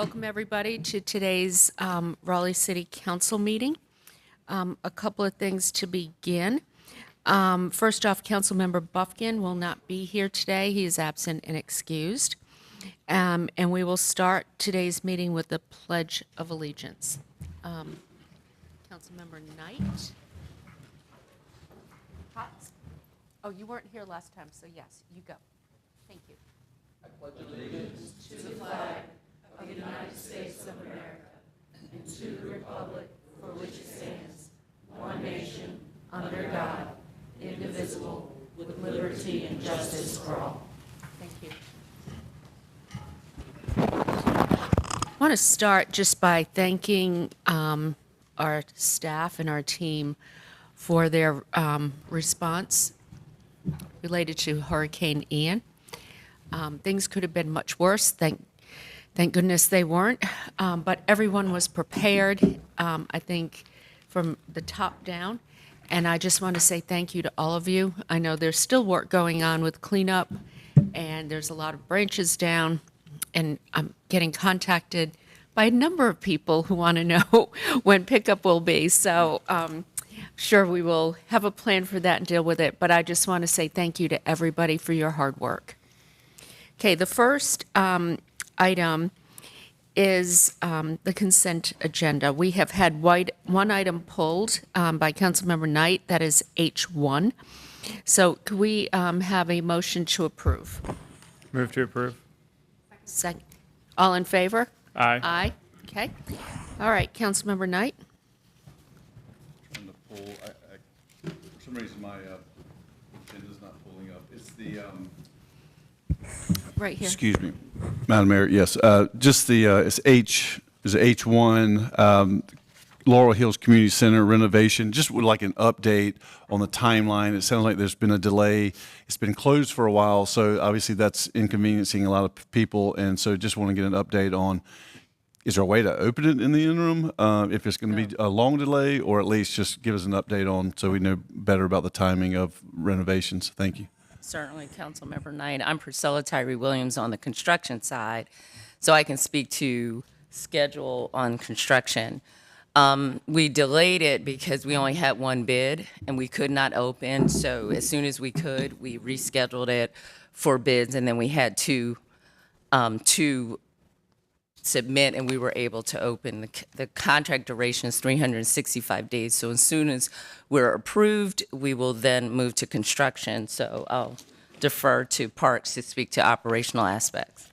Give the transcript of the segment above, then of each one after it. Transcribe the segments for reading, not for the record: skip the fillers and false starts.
Welcome, everybody, to today's Raleigh City Council meeting. A couple of things to begin. First off, Councilmember Buffkin will not be here today. He is absent and excused. And we will start today's meeting with the Pledge of Allegiance. Councilmember Knight. Potts? Oh, you weren't here last time, so yes, you go. Thank you. I pledge allegiance to the flag of the United States of America and to the republic for which it stands, one nation, under God, indivisible, with liberty and justice for all. Thank you. I want to start just by thanking our staff and our team for their response related to Hurricane Ian. Things could have been much worse. Thank goodness they weren't, but everyone was prepared, I think, from the top down, and I just want to say thank you to all of you. I know there's still work going on with cleanup, and there's a lot of branches down, and I'm getting contacted by a number of people who want to know when pickup will be, so sure we will have a plan for that and deal with it, but I just want to say thank you to everybody for your hard work. Okay, the first item is the consent agenda. We have had one item pulled by Councilmember Knight, that is H1. So could we have a motion to approve? Move to approve. Second. All in favor? Aye. Aye. Okay. All right, Councilmember Knight. Trying to pull, for some reason my agenda's not pulling up. It's the Right here. excuse me, Madam Mayor. Yes, just the it's H1 Laurel Hills Community Center renovation. Just would like an update on the timeline. It sounds like there's been a delay. It's been closed for a while, so obviously that's inconveniencing a lot of people. And so just want to get an update on, is there a way to open it in the interim, if it's going to be a long delay, or at least just give us an update on so we know better about the timing of renovations. Thank you. Certainly, Councilmember Knight. I'm Priscilla Tyree Williams on the construction side, so I can speak to schedule on construction. We delayed it because we only had one bid and we could not open. So as soon as we could, we rescheduled it for bids, and then we had two submit, and we were able to open. The contract duration is 365 days. So as soon as we're approved, we will then move to construction. So I'll defer to Parks to speak to operational aspects.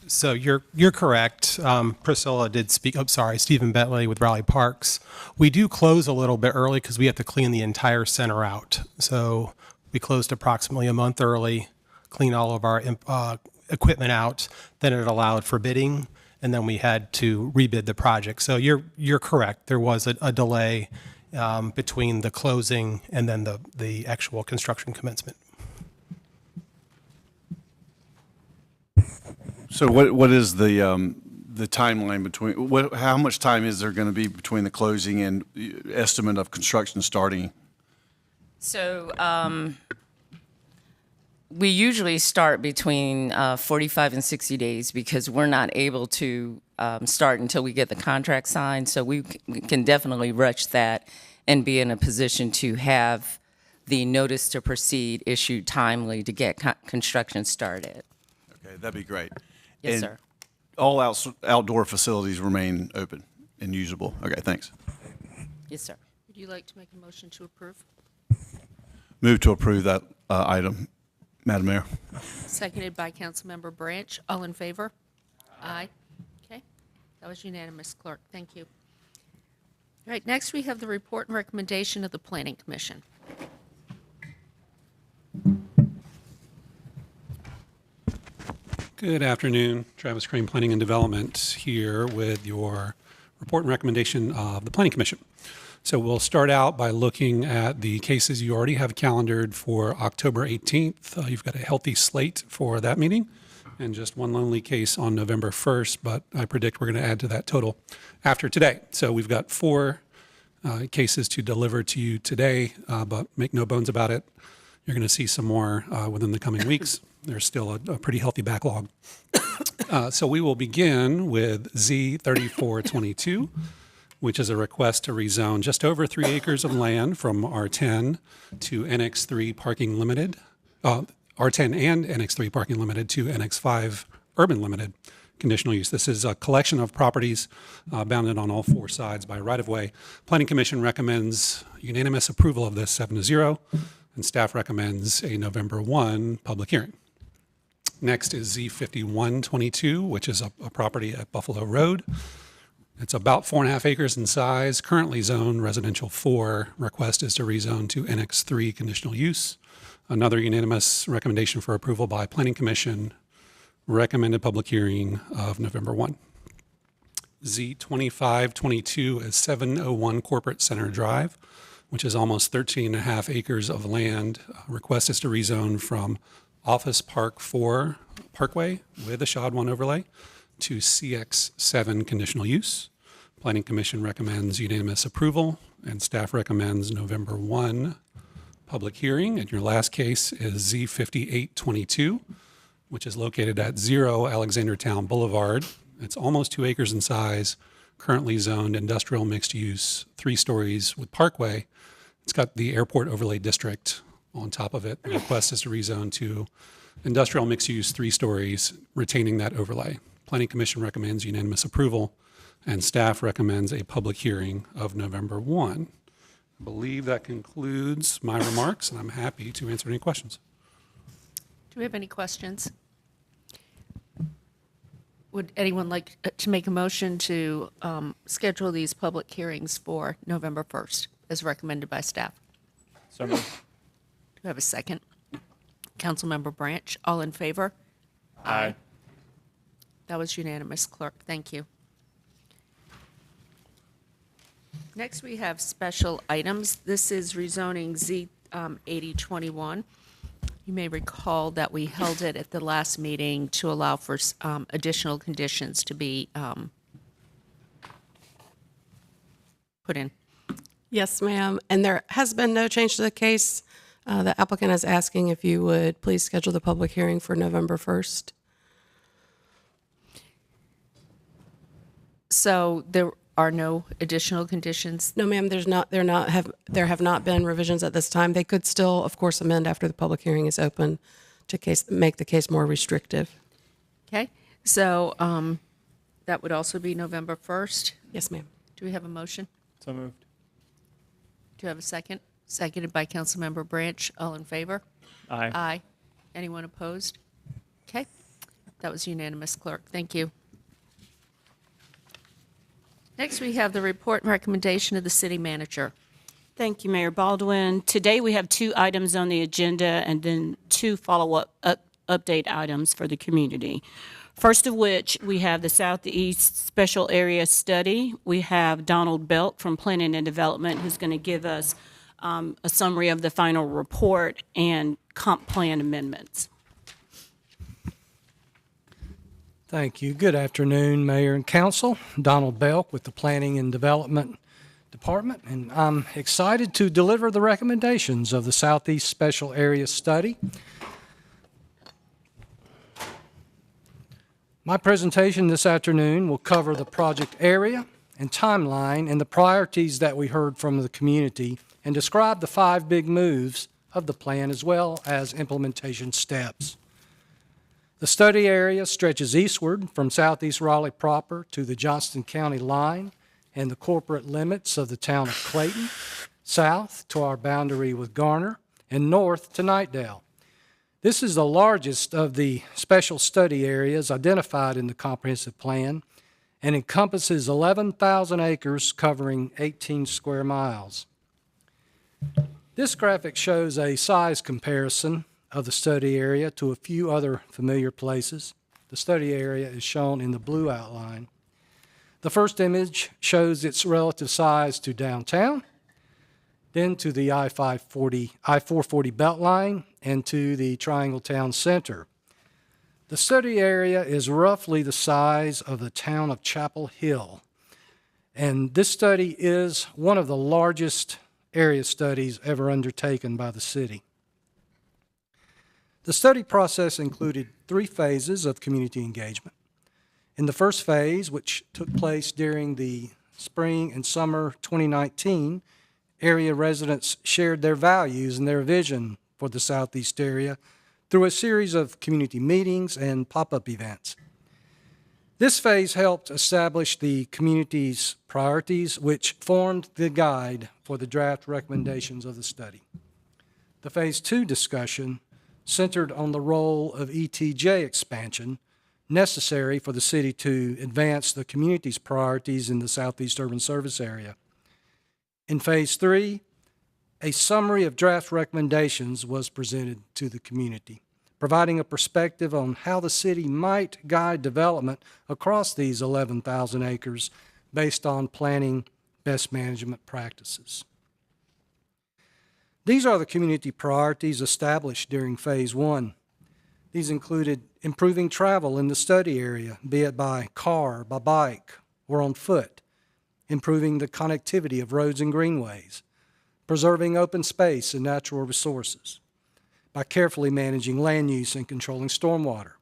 So you're correct. Priscilla did speak. Oh, sorry, Stephen Bentley with Raleigh Parks. We do close a little bit early because we have to clean the entire center out. So we closed approximately a month early, clean all of our equipment out. Then it allowed for bidding, and then we had to rebid the project. So you're correct. There was a delay between the closing and then the actual construction commencement. So what is the timeline between, how much time is there going to be between the closing and estimate of construction starting? So we usually start between 45 and 60 days because we're not able to start until we get the contract signed. So we can definitely rush that and be in a position to have the notice to proceed issued timely to get construction started. Okay, that'd be great. Yes, And sir. all outdoor facilities remain open and usable. Okay, thanks. Yes, sir. Would you like to make a motion to approve? Move to approve that item, Madam Mayor. Seconded by Councilmember Branch. All in favor? Aye. Okay. That was unanimous, Clerk. Thank you. All right, next we have the report and recommendation of the Planning Commission. Good afternoon. Travis Crane, Planning and Development, here with your report and recommendation of the Planning Commission. So we'll start out by looking at the cases you already have calendared for October 18th. You've got a healthy slate for that meeting, and just one lonely case on November 1st, but I predict we're going to add to that total after today. So we've got 4 cases to deliver to you today, but make no bones about it, you're going to see some more within the coming weeks. There's still a pretty healthy backlog. So we will begin with Z3422, which is a request to rezone just over 3 acres of land from R10 to NX3 Parking Limited, R10 and NX3 Parking Limited to NX5 Urban Limited conditional use. This is a collection of properties bounded on all 4 sides by right-of-way. Planning Commission recommends unanimous approval of this 7-0, and staff recommends a November 1 public hearing. Next is Z5122, which is a property at Buffalo Road. It's about 4.5 acres in size, currently zoned residential 4. Request is to rezone to NX3 conditional use. Another unanimous recommendation for approval by Planning Commission. Recommended public hearing of November 1. Z2522 is 701 Corporate Center Drive, which is almost 13.5 acres of land. Request is to rezone from Office Park 4 Parkway with a SHOD 1 overlay to CX7 conditional use. Planning Commission recommends unanimous approval, and staff recommends November 1 public hearing. And your last case is Z5822, which is located at 0 Alexandertown Boulevard. It's almost 2 acres in size, currently zoned industrial mixed use, 3 stories with parkway. It's got the airport overlay district on top of it. The request is to rezone to industrial mixed use, 3 stories, retaining that overlay. Planning Commission recommends unanimous approval, and staff recommends a public hearing of November 1. I believe that concludes my remarks, and I'm happy to answer any questions. Do we have any questions? Would anyone like to make a motion to schedule these public hearings for November 1st, as recommended by staff? So moved. Do we have a second? Councilmember Branch, all in favor? Aye. That was unanimous, clerk. Thank you. Next, we have special items. This is rezoning Z 8021. You may recall that we held it at the last meeting to allow for additional conditions to be put in. Yes, ma'am. And there has been no change to the case. The applicant is asking if you would please schedule the public hearing for November 1st. So there are no additional conditions? No, ma'am, there have not been revisions at this time. They could still, of course, amend after the public hearing is open to make the case more restrictive. Okay, so that would also be November 1st. Yes, ma'am. Do we have a motion? So moved. Do you have a second? Seconded by Councilmember Branch. All in favor? Aye. Aye. Anyone opposed? Okay, that was unanimous, clerk. Thank you. Next, we have the report and recommendation of the city manager. Thank you, Mayor Baldwin. Today, we have 2 items on the agenda and then 2 follow-up update items for the community. First of which, we have the Southeast Special Area Study. We have Donald Belk from Planning and Development, who's going to give us a summary of the final report and comp plan amendments. Thank you. Good afternoon, Mayor and Council. Donald Belk with the Planning and Development Department, and I'm excited to deliver the recommendations of the Southeast Special Area Study. My presentation this afternoon will cover the project area and timeline and the priorities that we heard from the community and describe the 5 big moves of the plan as well as implementation steps. The study area stretches eastward from southeast Raleigh proper to the Johnston County line and the corporate limits of the town of Clayton, south to our boundary with Garner, and north to Knightdale. This is the largest of the special study areas identified in the comprehensive plan and encompasses 11,000 acres covering 18 square miles. This graphic shows a size comparison of the study area to a few other familiar places. The study area is shown in the blue outline. The first image shows its relative size to downtown, then to the I-440 Beltline, and to the Triangle Town Center. The study area is roughly the size of the town of Chapel Hill, and this study is one of the largest area studies ever undertaken by the city. The study process included 3 phases of community engagement. In the first phase, which took place during the spring and summer 2019, area residents shared their values and their vision for the Southeast area through a series of community meetings and pop-up events. This phase helped establish the community's priorities, which formed the guide for the draft recommendations of the study. The Phase 2 discussion centered on the role of ETJ expansion necessary for the city to advance the community's priorities in the Southeast Urban Service Area. In Phase 3, a summary of draft recommendations was presented to the community, providing a perspective on how the city might guide development across these 11,000 acres based on planning best management practices. These are the community priorities established during Phase 1. These included improving travel in the study area, be it by car, by bike, or on foot, improving the connectivity of roads and greenways, preserving open space and natural resources, by carefully managing land use and controlling stormwater,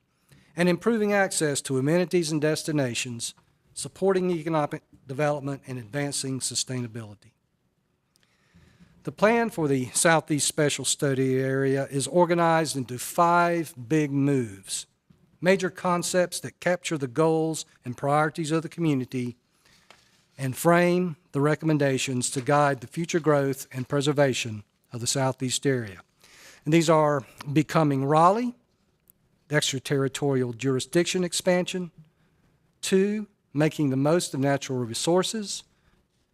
and improving access to amenities and destinations, supporting economic development and advancing sustainability. The plan for the Southeast Special Study Area is organized into 5 big moves, major concepts that capture the goals and priorities of the community and frame the recommendations to guide the future growth and preservation of the Southeast area. And these are becoming Raleigh, the extraterritorial jurisdiction expansion; 2, making the most of natural resources;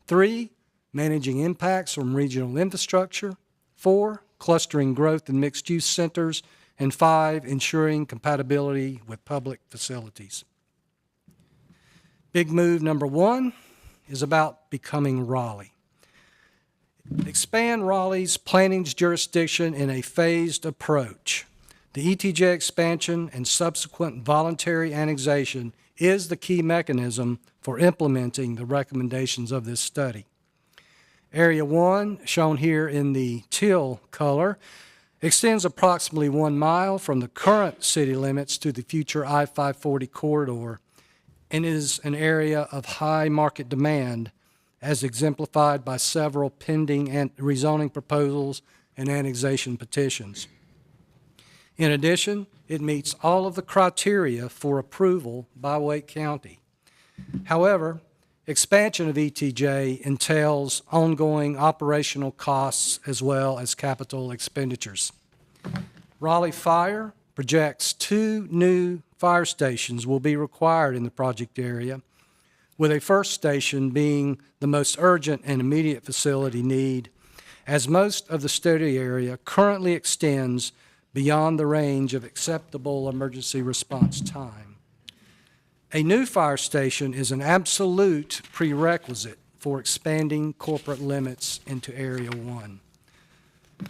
3, managing impacts from regional infrastructure; 4, clustering growth in mixed-use centers; and 5, ensuring compatibility with public facilities. Big move number 1 is about becoming Raleigh. Expand Raleigh's planning jurisdiction in a phased approach. The ETJ expansion and subsequent voluntary annexation is the key mechanism for implementing the recommendations of this study. Area 1, shown here in the teal color, extends approximately 1 mile from the current city limits to the future I-540 corridor and is an area of high market demand, as exemplified by several pending rezoning proposals and annexation petitions. In addition, it meets all of the criteria for approval by Wake County. However, expansion of ETJ entails ongoing operational costs as well as capital expenditures. Raleigh Fire projects 2 new fire stations will be required in the project area, with a first station being the most urgent and immediate facility need, as most of the study area currently extends beyond the range of acceptable emergency response time. A new fire station is an absolute prerequisite for expanding corporate limits into Area 1.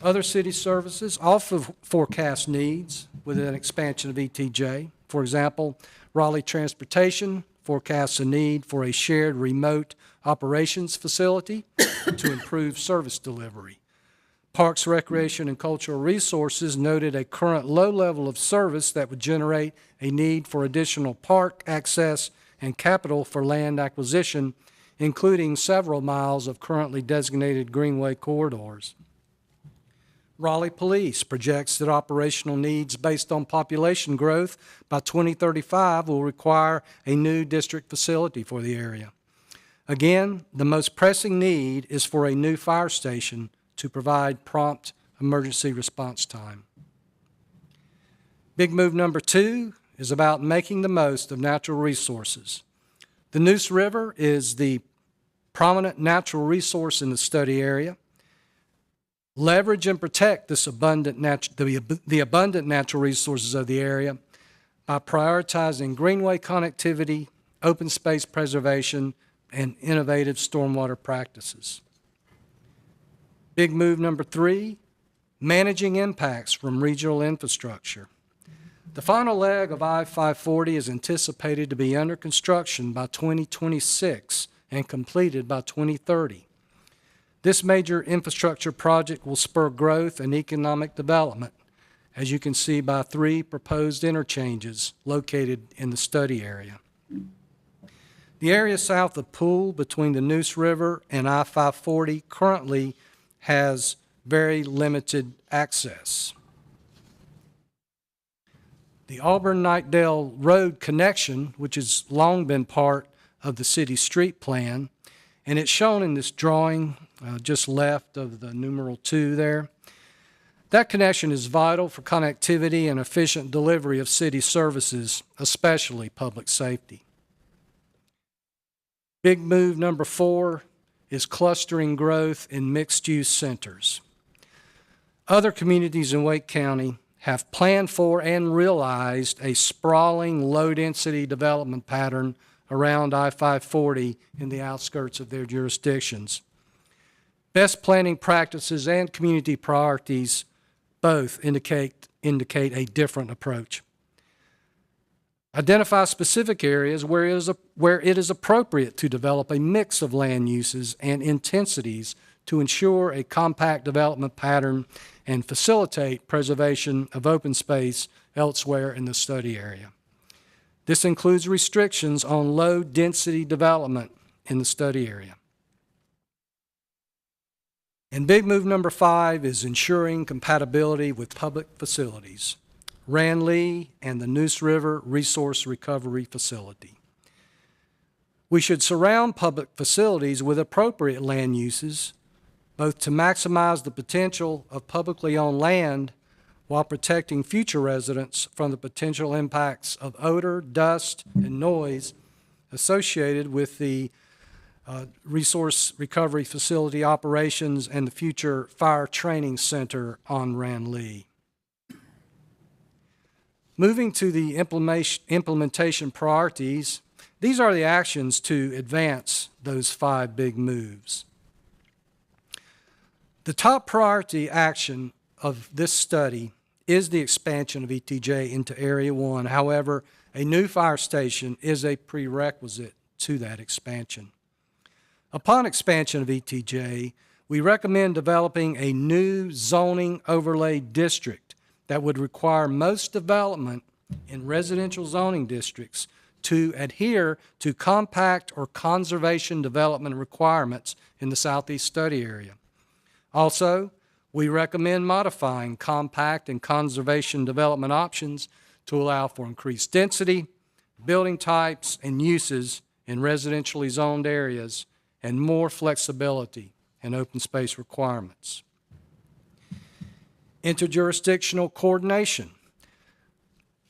Other city services also forecast needs with an expansion of ETJ. For example, Raleigh Transportation forecasts a need for a shared remote operations facility to improve service delivery. Parks, Recreation, and Cultural Resources noted a current low level of service that would generate a need for additional park access and capital for land acquisition, including several miles of currently designated greenway corridors. Raleigh Police projects that operational needs based on population growth by 2035 will require a new district facility for the area. Again, the most pressing need is for a new fire station to provide prompt emergency response time. Big move number 2 is about making the most of natural resources. The Neuse River is the prominent natural resource in the study area. Leverage and protect this abundant the abundant natural resources of the area by prioritizing greenway connectivity, open space preservation, and innovative stormwater practices. Big move number 3, managing impacts from regional infrastructure. The final leg of I-540 is anticipated to be under construction by 2026 and completed by 2030. This major infrastructure project will spur growth and economic development, as you can see by 3 proposed interchanges located in the study area. The area south of Poole between the Neuse River and I-540 currently has very limited access. The Auburn-Knightdale Road connection, which has long been part of the city street plan, and it's shown in this drawing just left of the numeral 2 there. That connection is vital for connectivity and efficient delivery of city services, especially public safety. Big move number 4 is clustering growth in mixed-use centers. Other communities in Wake County have planned for and realized a sprawling, low-density development pattern around I-540 in the outskirts of their jurisdictions. Best planning practices and community priorities both indicate a different approach. Identify specific areas where it is appropriate to develop a mix of land uses and intensities to ensure a compact development pattern and facilitate preservation of open space elsewhere in the study area. This includes restrictions on low-density development in the study area. And big move number 5 is ensuring compatibility with public facilities, Raleigh and the Neuse River Resource Recovery Facility. We should surround public facilities with appropriate land uses, both to maximize the potential of publicly owned land while protecting future residents from the potential impacts of odor, dust, and noise associated with the Resource Recovery Facility operations and the future Fire Training Center on Raleigh. Moving to the implementation priorities, these are the actions to advance those 5 big moves. The top priority action of this study is the expansion of ETJ into Area 1. However, a new fire station is a prerequisite to that expansion. Upon expansion of ETJ, we recommend developing a new zoning overlay district that would require most development in residential zoning districts to adhere to compact or conservation development requirements in the Southeast study area. Also, we recommend modifying compact and conservation development options to allow for increased density, building types, and uses in residentially zoned areas, and more flexibility in open space requirements. Interjurisdictional coordination.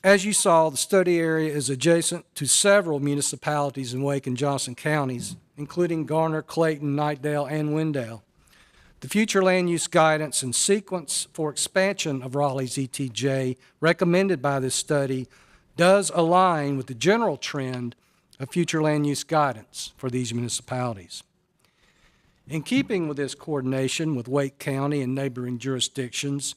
As you saw, the study area is adjacent to several municipalities in Wake and Johnson counties, including Garner, Clayton, Knightdale, and Wendell. The future land use guidance and sequence for expansion of Raleigh's ETJ recommended by this study does align with the general trend of future land use guidance for these municipalities. In keeping with this coordination with Wake County and neighboring jurisdictions,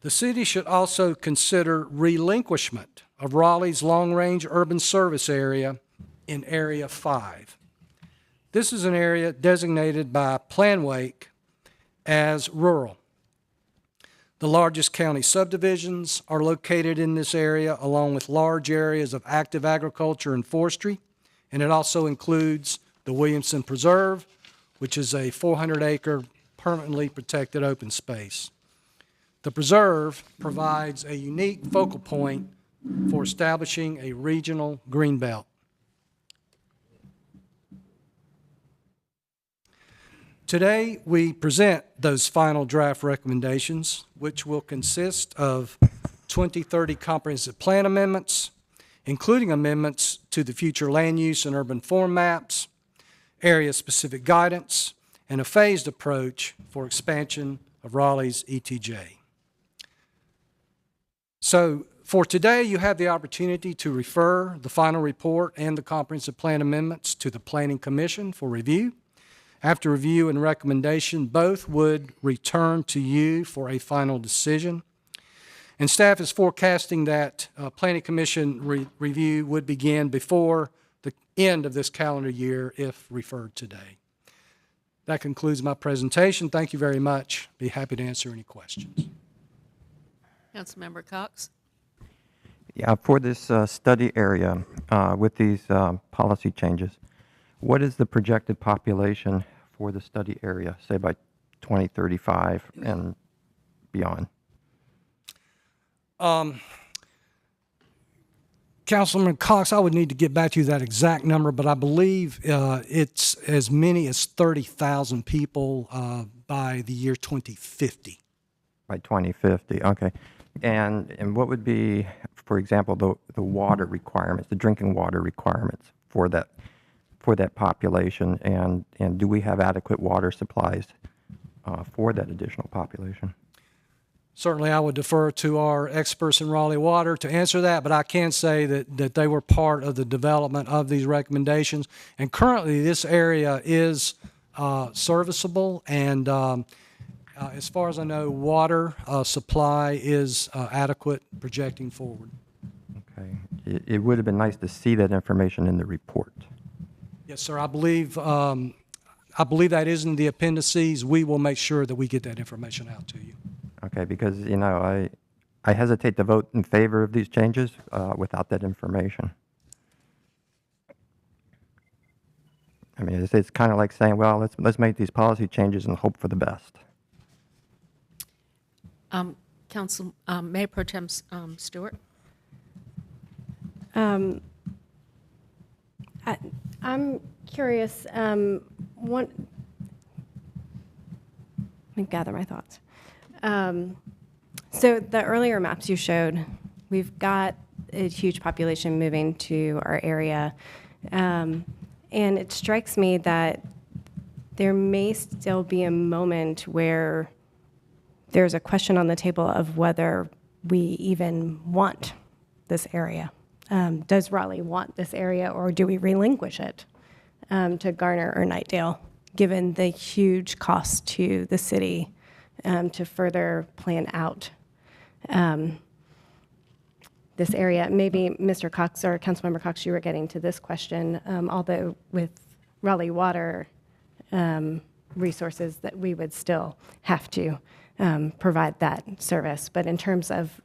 the city should also consider relinquishment of Raleigh's long-range urban service area in Area 5. This is an area designated by Plan Wake as rural. The largest county subdivisions are located in this area, along with large areas of active agriculture and forestry, and it also includes the Williamson Preserve, which is a 400-acre permanently protected open space. The preserve provides a unique focal point for establishing a regional greenbelt. Today, we present those final draft recommendations, which will consist of 2030 comprehensive plan amendments, including amendments to the future land use and urban form maps, area-specific guidance, and a phased approach for expansion of Raleigh's ETJ. So for today, you have the opportunity to refer the final report and the comprehensive plan amendments to the Planning Commission for review. After review and recommendation, both would return to you for a final decision. And staff is forecasting that Planning Commission review would begin before the end of this calendar year if referred today. That concludes my presentation. Thank you very much. Be happy to answer any questions. Councilmember Cox. Yeah, for this study area, with these policy changes, what is the projected population for the study area, say by 2035 and beyond? Councilman Cox, I would need to get back to you that exact number, but I believe it's as many as 30,000 people by the year 2050. By 2050, okay. And what would be, for example, the water requirements, the drinking water requirements for that population, and do we have adequate water supplies for that additional population? Certainly, I would defer to our experts in Raleigh Water to answer that, but I can say that they were part of the development of these recommendations. And currently, this area is serviceable, and as far as I know, water supply is adequate projecting forward. Okay. It would have been nice to see that information in the report. Yes, sir. I believe that is in the appendices. We will make sure that we get that information out to you. Okay, because, you know, I hesitate to vote in favor of these changes without that information. I mean, it's kind of like saying, well, let's make these policy changes and hope for the best. Council, Mayor Pro Tem Stewart? I'm curious, let me gather my thoughts. So the earlier maps you showed, we've got a huge population moving to our area. And it strikes me that there may still be a moment where there's a question on the table of whether we even want this area. Does Raleigh want this area, or do we relinquish it to Garner or Knightdale, given the huge cost to the city to further plan out this area? Maybe Mr. Cox or Councilmember Cox, you were getting to this question, although with Raleigh Water resources that we would still have to provide that service. But in terms of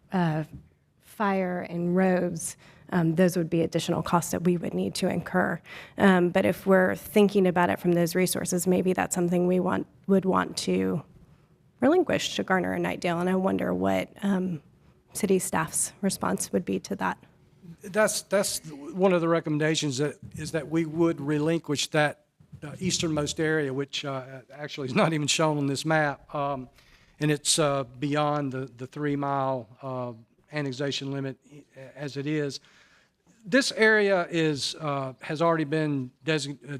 fire and roads, those would be additional costs that we would need to incur. But if we're thinking about it from those resources, maybe that's something we would want to relinquish to Garner and Knightdale. And I wonder what city staff's response would be to that. That's one of the recommendations, is that we would relinquish that easternmost area, which actually is not even shown on this map. And it's beyond the 3-mile annexation limit as it is. This area has already been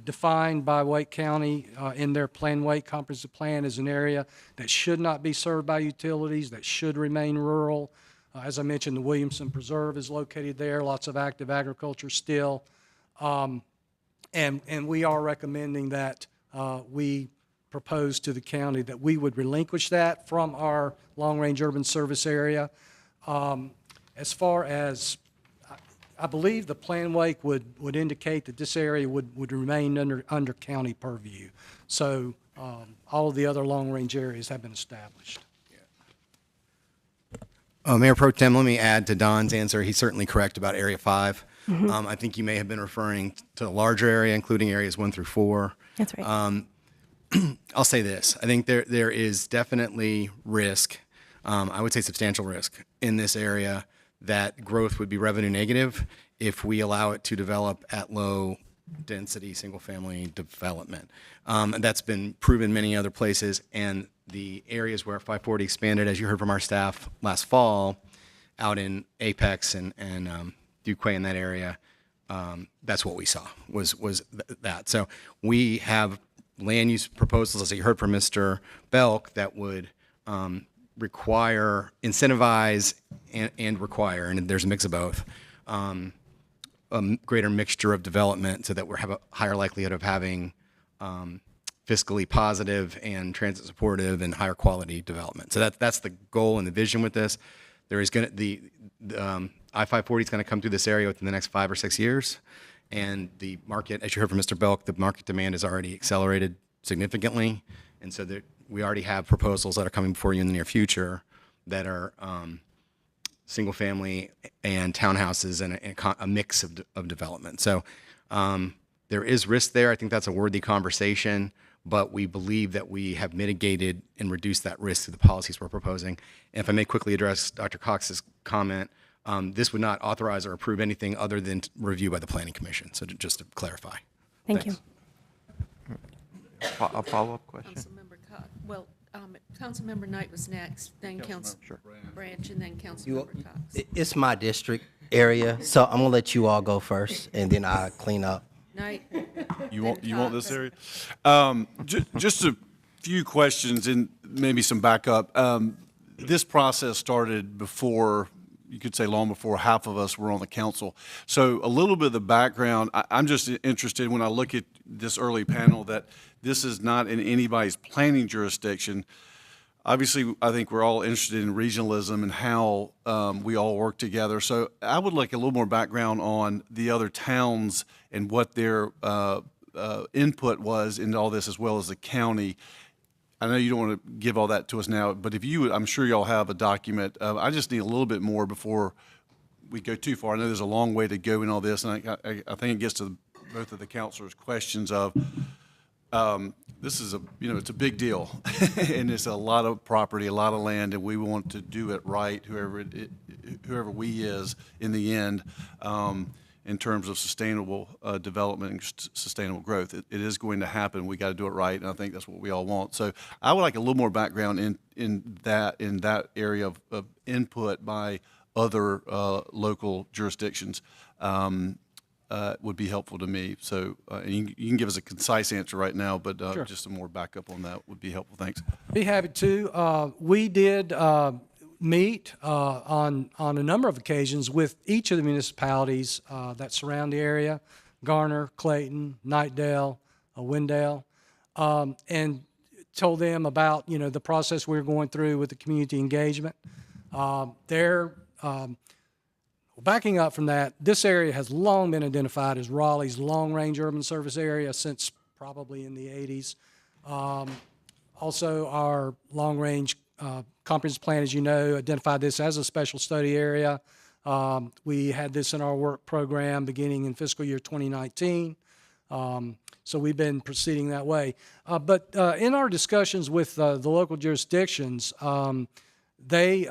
defined by Wake County in their Plan Wake comprehensive plan as an area that should not be served by utilities, that should remain rural. As I mentioned, the Williamson Preserve is located there, lots of active agriculture still. And we are recommending that we propose to the county that we would relinquish that from our long-range urban service area. As far as, I believe the Plan Wake would indicate that this area would remain under county purview. So all of the other long-range areas have been established. Mayor Pro Tem, let me add to Don's answer. He's certainly correct about Area 5. I think you may have been referring to the larger area, including areas 1 through 4. That's right. I'll say this. I think there is definitely risk, I would say substantial risk, in this area that growth would be revenue negative if we allow it to develop at low density single-family development. That's been proven many other places, and the areas where 540 expanded, as you heard from our staff last fall, out in Apex and Duquay in that area, that's what we saw was that. So we have land use proposals, as you heard from Mr. Belk, that would require, incentivize, and require, and there's a mix of both, a greater mixture of development so that we have a higher likelihood of having fiscally positive and transit supportive and higher quality development. So that's the goal and the vision with this. There is going to, the I-540 is going to come through this area within the next 5 or 6 years. And the market, as you heard from Mr. Belk, the market demand has already accelerated significantly. And so we already have proposals that are coming before you in the near future that are single-family and townhouses and a mix of development. So there is risk there. I think that's a worthy conversation, but we believe that we have mitigated and reduced that risk through the policies we're proposing. And if I may quickly address Dr. Cox's comment, this would not authorize or approve anything other than review by the Planning Commission. So just to clarify. Thank you. A follow-up question? Councilmember Cox, well, Councilmember Knight was next, then Councilmember Branch, and then Councilmember Cox. It's my district area, so I'm gonna let you all go first, and then I'll clean up. Knight, You want this area? Just a few questions and maybe some backup. This process started before, you could say long before half of us were on the council. So a little bit of the background, I'm just interested when I look at this early panel that this is not in anybody's planning jurisdiction. Obviously, I think we're all interested in regionalism and how we all work together. So I would like a little more background on the other towns and what their input was in all this, as well as the county. I know you don't want to give all that to us now, but if you would, I'm sure y'all have a document. I just need a little bit more before we go too far. I know there's a long way to go in all this, and I think it gets to both of the councilors' questions of, this is it's a big deal, and it's a lot of property, a lot of land, and we want to do it right, whoever we is in the end, in terms of sustainable development and sustainable growth. It is going to happen. We got to do it right, and I think that's what we all want. So I would like a little more background in that area of input by other local jurisdictions. Would be helpful to me. So and you can give us a concise answer right now, but Sure. Just some more backup on that would be helpful. Thanks. Be happy to. We did meet on a number of occasions with each of the municipalities that surround the area, Garner, Clayton, Knightdale, Wendell, and told them about the process we were going through with the community engagement. Backing up from that, this area has long been identified as Raleigh's long-range urban service area since probably in the 80s. Also, our long-range comprehensive plan, as you know, identified this as a special study area. We had this in our work program beginning in fiscal year 2019. So we've been proceeding that way. But in our discussions with the local jurisdictions, they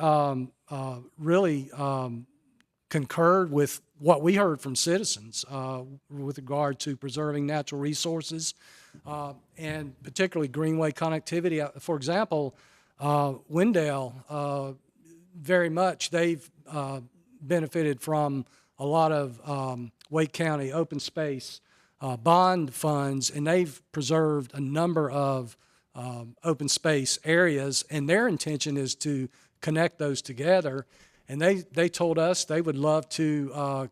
really concurred with what we heard from citizens with regard to preserving natural resources and particularly greenway connectivity. For example, Wendell, very much, they've benefited from a lot of Wake County open space bond funds, and they've preserved a number of open space areas, and their intention is to connect those together. And they told us they would love to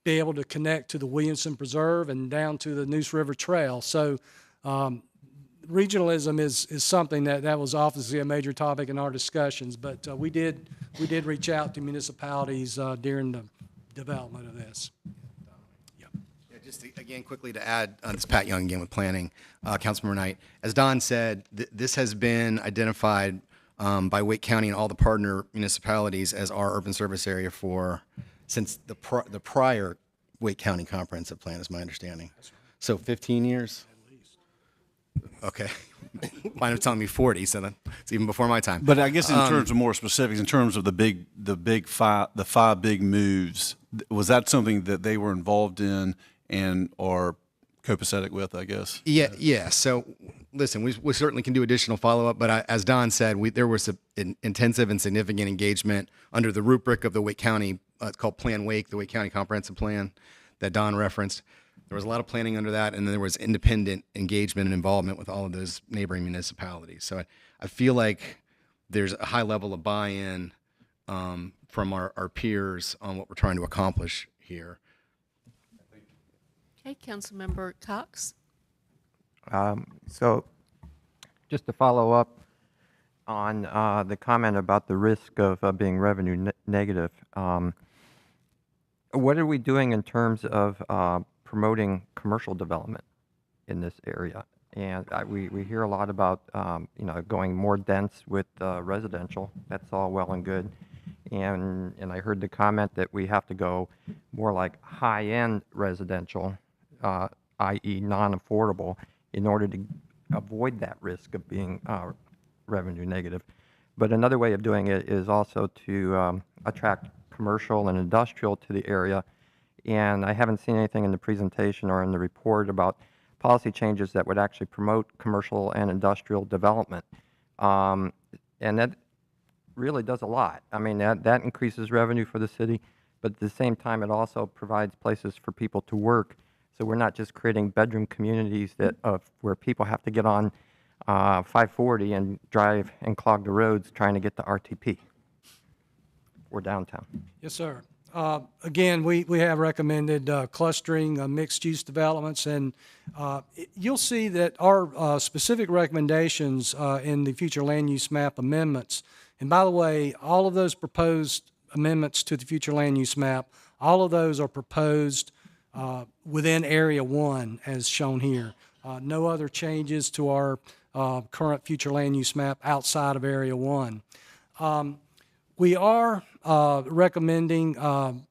be able to connect to the Williamson Preserve and down to the Neuse River Trail. So regionalism is something that was obviously a major topic in our discussions, but we did reach out to municipalities during the development of this. Yeah, just again, quickly to add, this is Pat Young again with planning, Councilmember Knight. As Don said, this has been identified by Wake County and all the partner municipalities as our urban service area since the prior Wake County comprehensive plan, is my understanding. So 15 years? At least. Okay. Mine was telling me 40, so it's even before my time. But I guess in terms of more specifics, in terms of the five big moves, was that something that they were involved in and are copacetic with, I guess? Yeah. So, listen, we certainly can do additional follow-up, but as Don said, there was an intensive and significant engagement under the rubric of the Wake County, it's called Plan Wake, the Wake County Comprehensive Plan that Don referenced. There was a lot of planning under that, and then there was independent engagement and involvement with all of those neighboring municipalities. So I feel like there's a high level of buy-in from our peers on what we're trying to accomplish here. Okay, Councilmember Cox. So just to follow up on the comment about the risk of being revenue negative, what are we doing in terms of promoting commercial development in this area? And we hear a lot about going more dense with residential. That's all well and good. And I heard the comment that we have to go more like high-end residential, i.e. non-affordable, in order to avoid that risk of being revenue negative. But another way of doing it is also to attract commercial and industrial to the area. And I haven't seen anything in the presentation or in the report about policy changes that would actually promote commercial and industrial development. And that really does a lot. I mean, that increases revenue for the city, but at the same time, it also provides places for people to work. So we're not just creating bedroom communities that where people have to get on 540 and drive and clog the roads trying to get to RTP or downtown. Yes, sir. Again, we have recommended clustering mixed-use developments, and you'll see that our specific recommendations in the future land use map amendments, and by the way, all of those proposed amendments to the future land use map, all of those are proposed within Area 1 as shown here. No other changes to our current future land use map outside of Area 1. We are recommending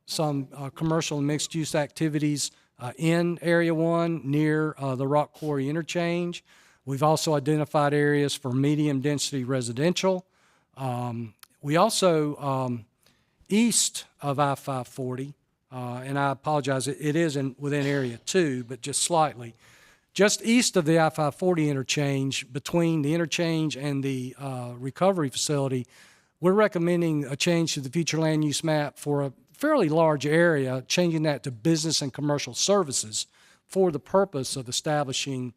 some commercial and mixed-use activities in Area 1 near the Rock Quarry interchange. We've also identified areas for medium-density residential. We also, east of I-540, and I apologize, it is within Area 2, but just slightly. Just east of the I-540 interchange, between the interchange and the recovery facility, we're recommending a change to the future land use map for a fairly large area, changing that to business and commercial services for the purpose of establishing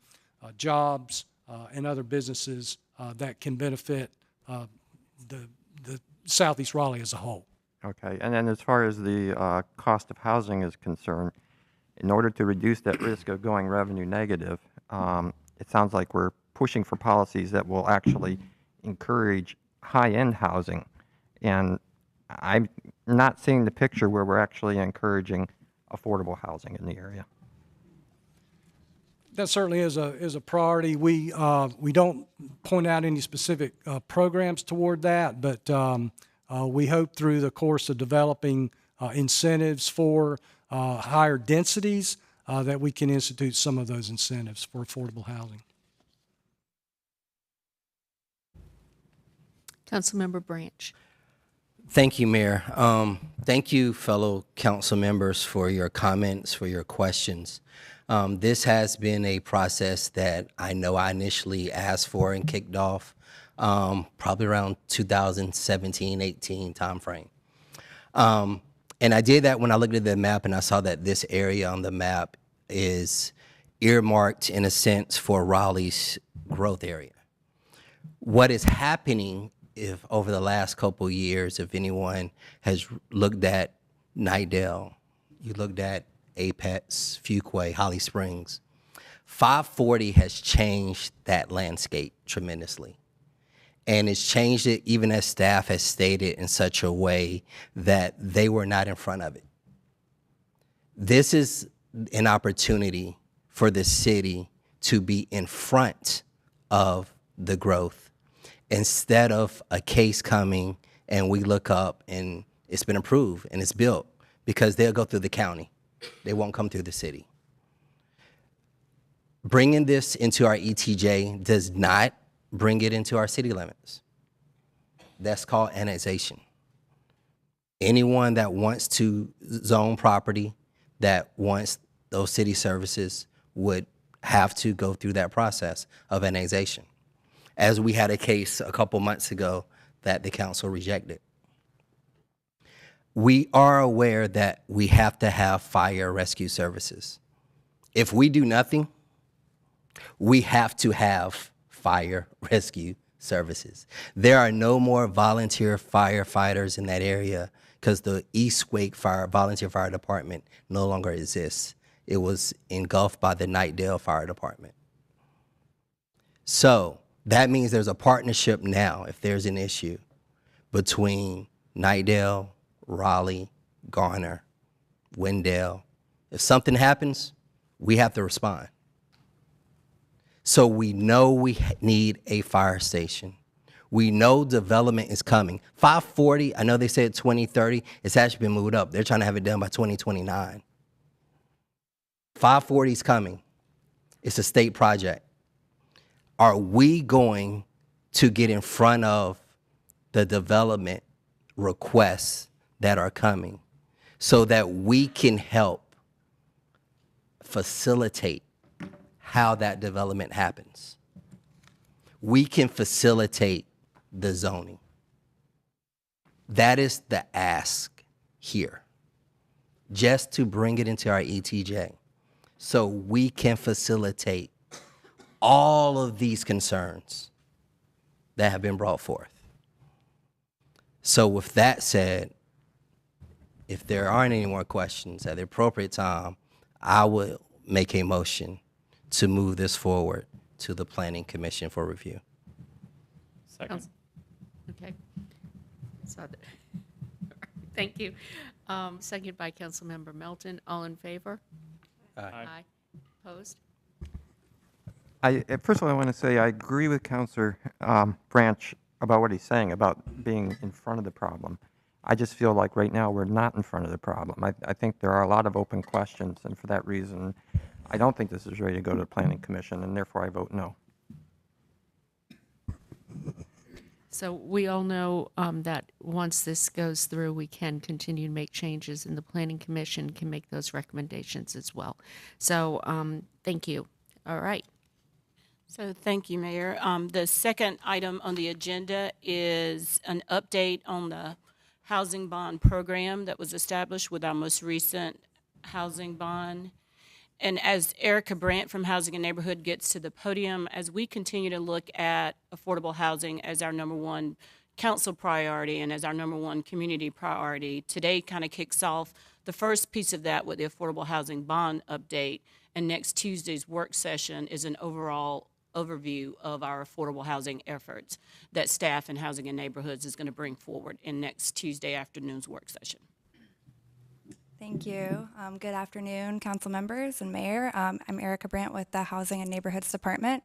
jobs and other businesses that can benefit the Southeast Raleigh as a whole. Okay, and then as far as the cost of housing is concerned, in order to reduce that risk of going revenue negative, it sounds like we're pushing for policies that will actually encourage high-end housing, and I'm not seeing the picture where we're actually encouraging affordable housing in the area. That certainly is a priority. We don't point out any specific programs toward that, but we hope through the course of developing incentives for higher densities that we can institute some of those incentives for affordable housing. Councilmember Branch. Thank you, Mayor. Thank you, fellow council members, for your comments, for your questions. This has been a process that I know I initially asked for and kicked off probably around 2017-18 timeframe. And I did that when I looked at the map and I saw that this area on the map is earmarked, in a sense, for Raleigh's growth area. What is happening, if over the last couple years, if anyone has looked at Nightdale, you looked at Apex, Fuquay, Holly Springs, 540 has changed that landscape tremendously. And it's changed it, even as staff has stated, in such a way that they were not in front of it. This is an opportunity for the city to be in front of the growth, instead of a case coming and we look up and it's been approved and it's built, because they'll go through the county. They won't come through the city. Bringing this into our ETJ does not bring it into our city limits. That's called annexation. Anyone that wants to zone property, that wants those city services, would have to go through that process of annexation, as we had a case a couple months ago that the council rejected. We are aware that we have to have fire rescue services. If we do nothing, we have to have fire rescue services. There are no more volunteer firefighters in that area because the East Wake Volunteer Fire Department no longer exists. It was engulfed by the Nightdale Fire Department. So that means there's a partnership now, if there's an issue, between Nightdale, Raleigh, Garner, Wendell. If something happens, we have to respond. So we know we need a fire station. We know development is coming. 540, I know they said 2030. It's actually been moved up. They're trying to have it done by 2029. 540 is coming. It's a state project. Are we going to get in front of the development requests that are coming so that we can help facilitate how that development happens? We can facilitate the zoning. That is the ask here, just to bring it into our ETJ so we can facilitate all of these concerns that have been brought forth. So with that said, if there aren't any more questions at the appropriate time, I will make a motion to move this forward to the Planning Commission for review. Second. Okay. Saw that. Thank you. Seconded by Councilmember Melton. All in favor? Aye. Opposed? First of all, I want to say I agree with Councilor Branch about what he's saying about being in front of the problem. I just feel like right now we're not in front of the problem. I think there are a lot of open questions, and for that reason, I don't think this is ready to go to the Planning Commission, and therefore I vote no. So we all know that once this goes through, we can continue to make changes, and the Planning Commission can make those recommendations as well. So thank you. All right. So thank you, Mayor. The second item on the agenda is an update on the housing bond program that was established with our most recent housing bond. And as Erica Brandt from Housing and Neighborhood gets to the podium, as we continue to look at affordable housing as our number one council priority and as our number one community priority, today kind of kicks off the first piece of that with the affordable housing bond update. And next Tuesday's work session is an overall overview of our affordable housing efforts that staff in Housing and Neighborhoods is going to bring forward in next Tuesday afternoon's work session. Thank you. Good afternoon, council members and mayor. I'm Erica Brandt with the Housing and Neighborhoods Department.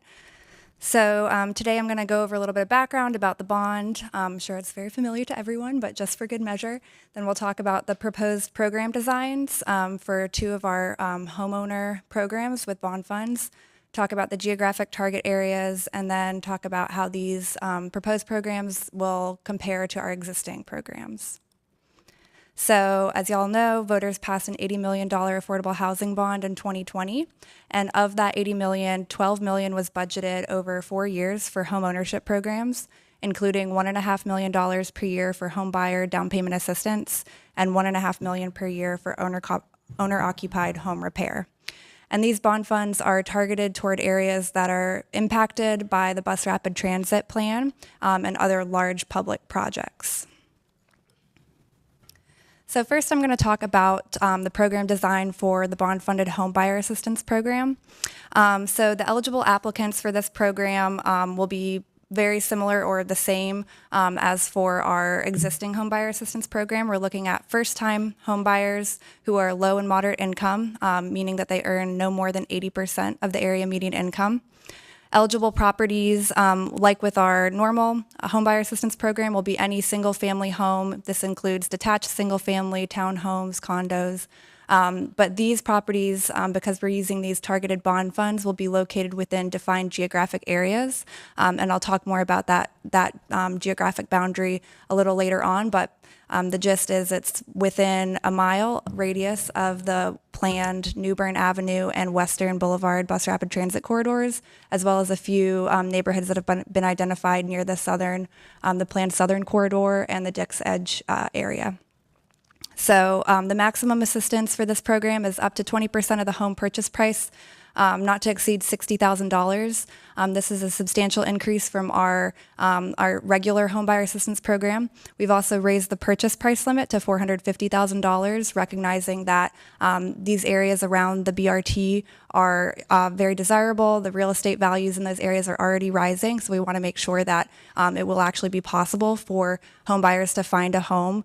So today I'm going to go over a little bit of background about the bond. I'm sure it's very familiar to everyone, but just for good measure. Then we'll talk about the proposed program designs for two of our homeowner programs with bond funds, talk about the geographic target areas, and then talk about how these proposed programs will compare to our existing programs. So as y'all know, voters passed an $80 million affordable housing bond in 2020. And of that $80 million, $12 million was budgeted over 4 years for home ownership programs, including $1.5 million per year for home buyer down payment assistance and $1.5 million per year for owner-occupied home repair. And these bond funds are targeted toward areas that are impacted by the Bus Rapid Transit Plan and other large public projects. So first I'm going to talk about the program design for the bond-funded home buyer assistance program. So the eligible applicants for this program will be very similar or the same as for our existing home buyer assistance program. We're looking at first-time home buyers who are low and moderate income, meaning that they earn no more than 80% of the area median income. Eligible properties, like with our normal home buyer assistance program, will be any single-family home. This includes detached single-family, townhomes, condos. But these properties, because we're using these targeted bond funds, will be located within defined geographic areas. And I'll talk more about that geographic boundary a little later on. But the gist is it's within a mile radius of the planned New Bern Avenue and Western Boulevard bus rapid transit corridors, as well as a few neighborhoods that have been identified near the planned Southern Corridor and the Dix Edge area. So the maximum assistance for this program is up to 20% of the home purchase price, not to exceed $60,000. This is a substantial increase from our regular home buyer assistance program. We've also raised the purchase price limit to $450,000, recognizing that these areas around the BRT are very desirable. The real estate values in those areas are already rising, so we want to make sure that it will actually be possible for home buyers to find a home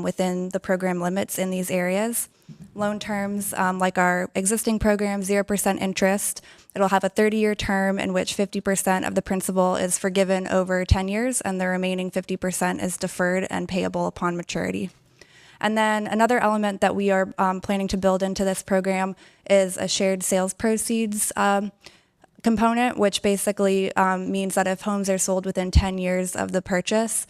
within the program limits in these areas. loan terms, like our existing program, 0% interest. It'll have a 30-year term in which 50% of the principal is forgiven over 10 years, and the remaining 50% is deferred and payable upon maturity. And then another element that we are planning to build into this program is a shared sales proceeds component, which basically means that if homes are sold within 10 years of the purchase,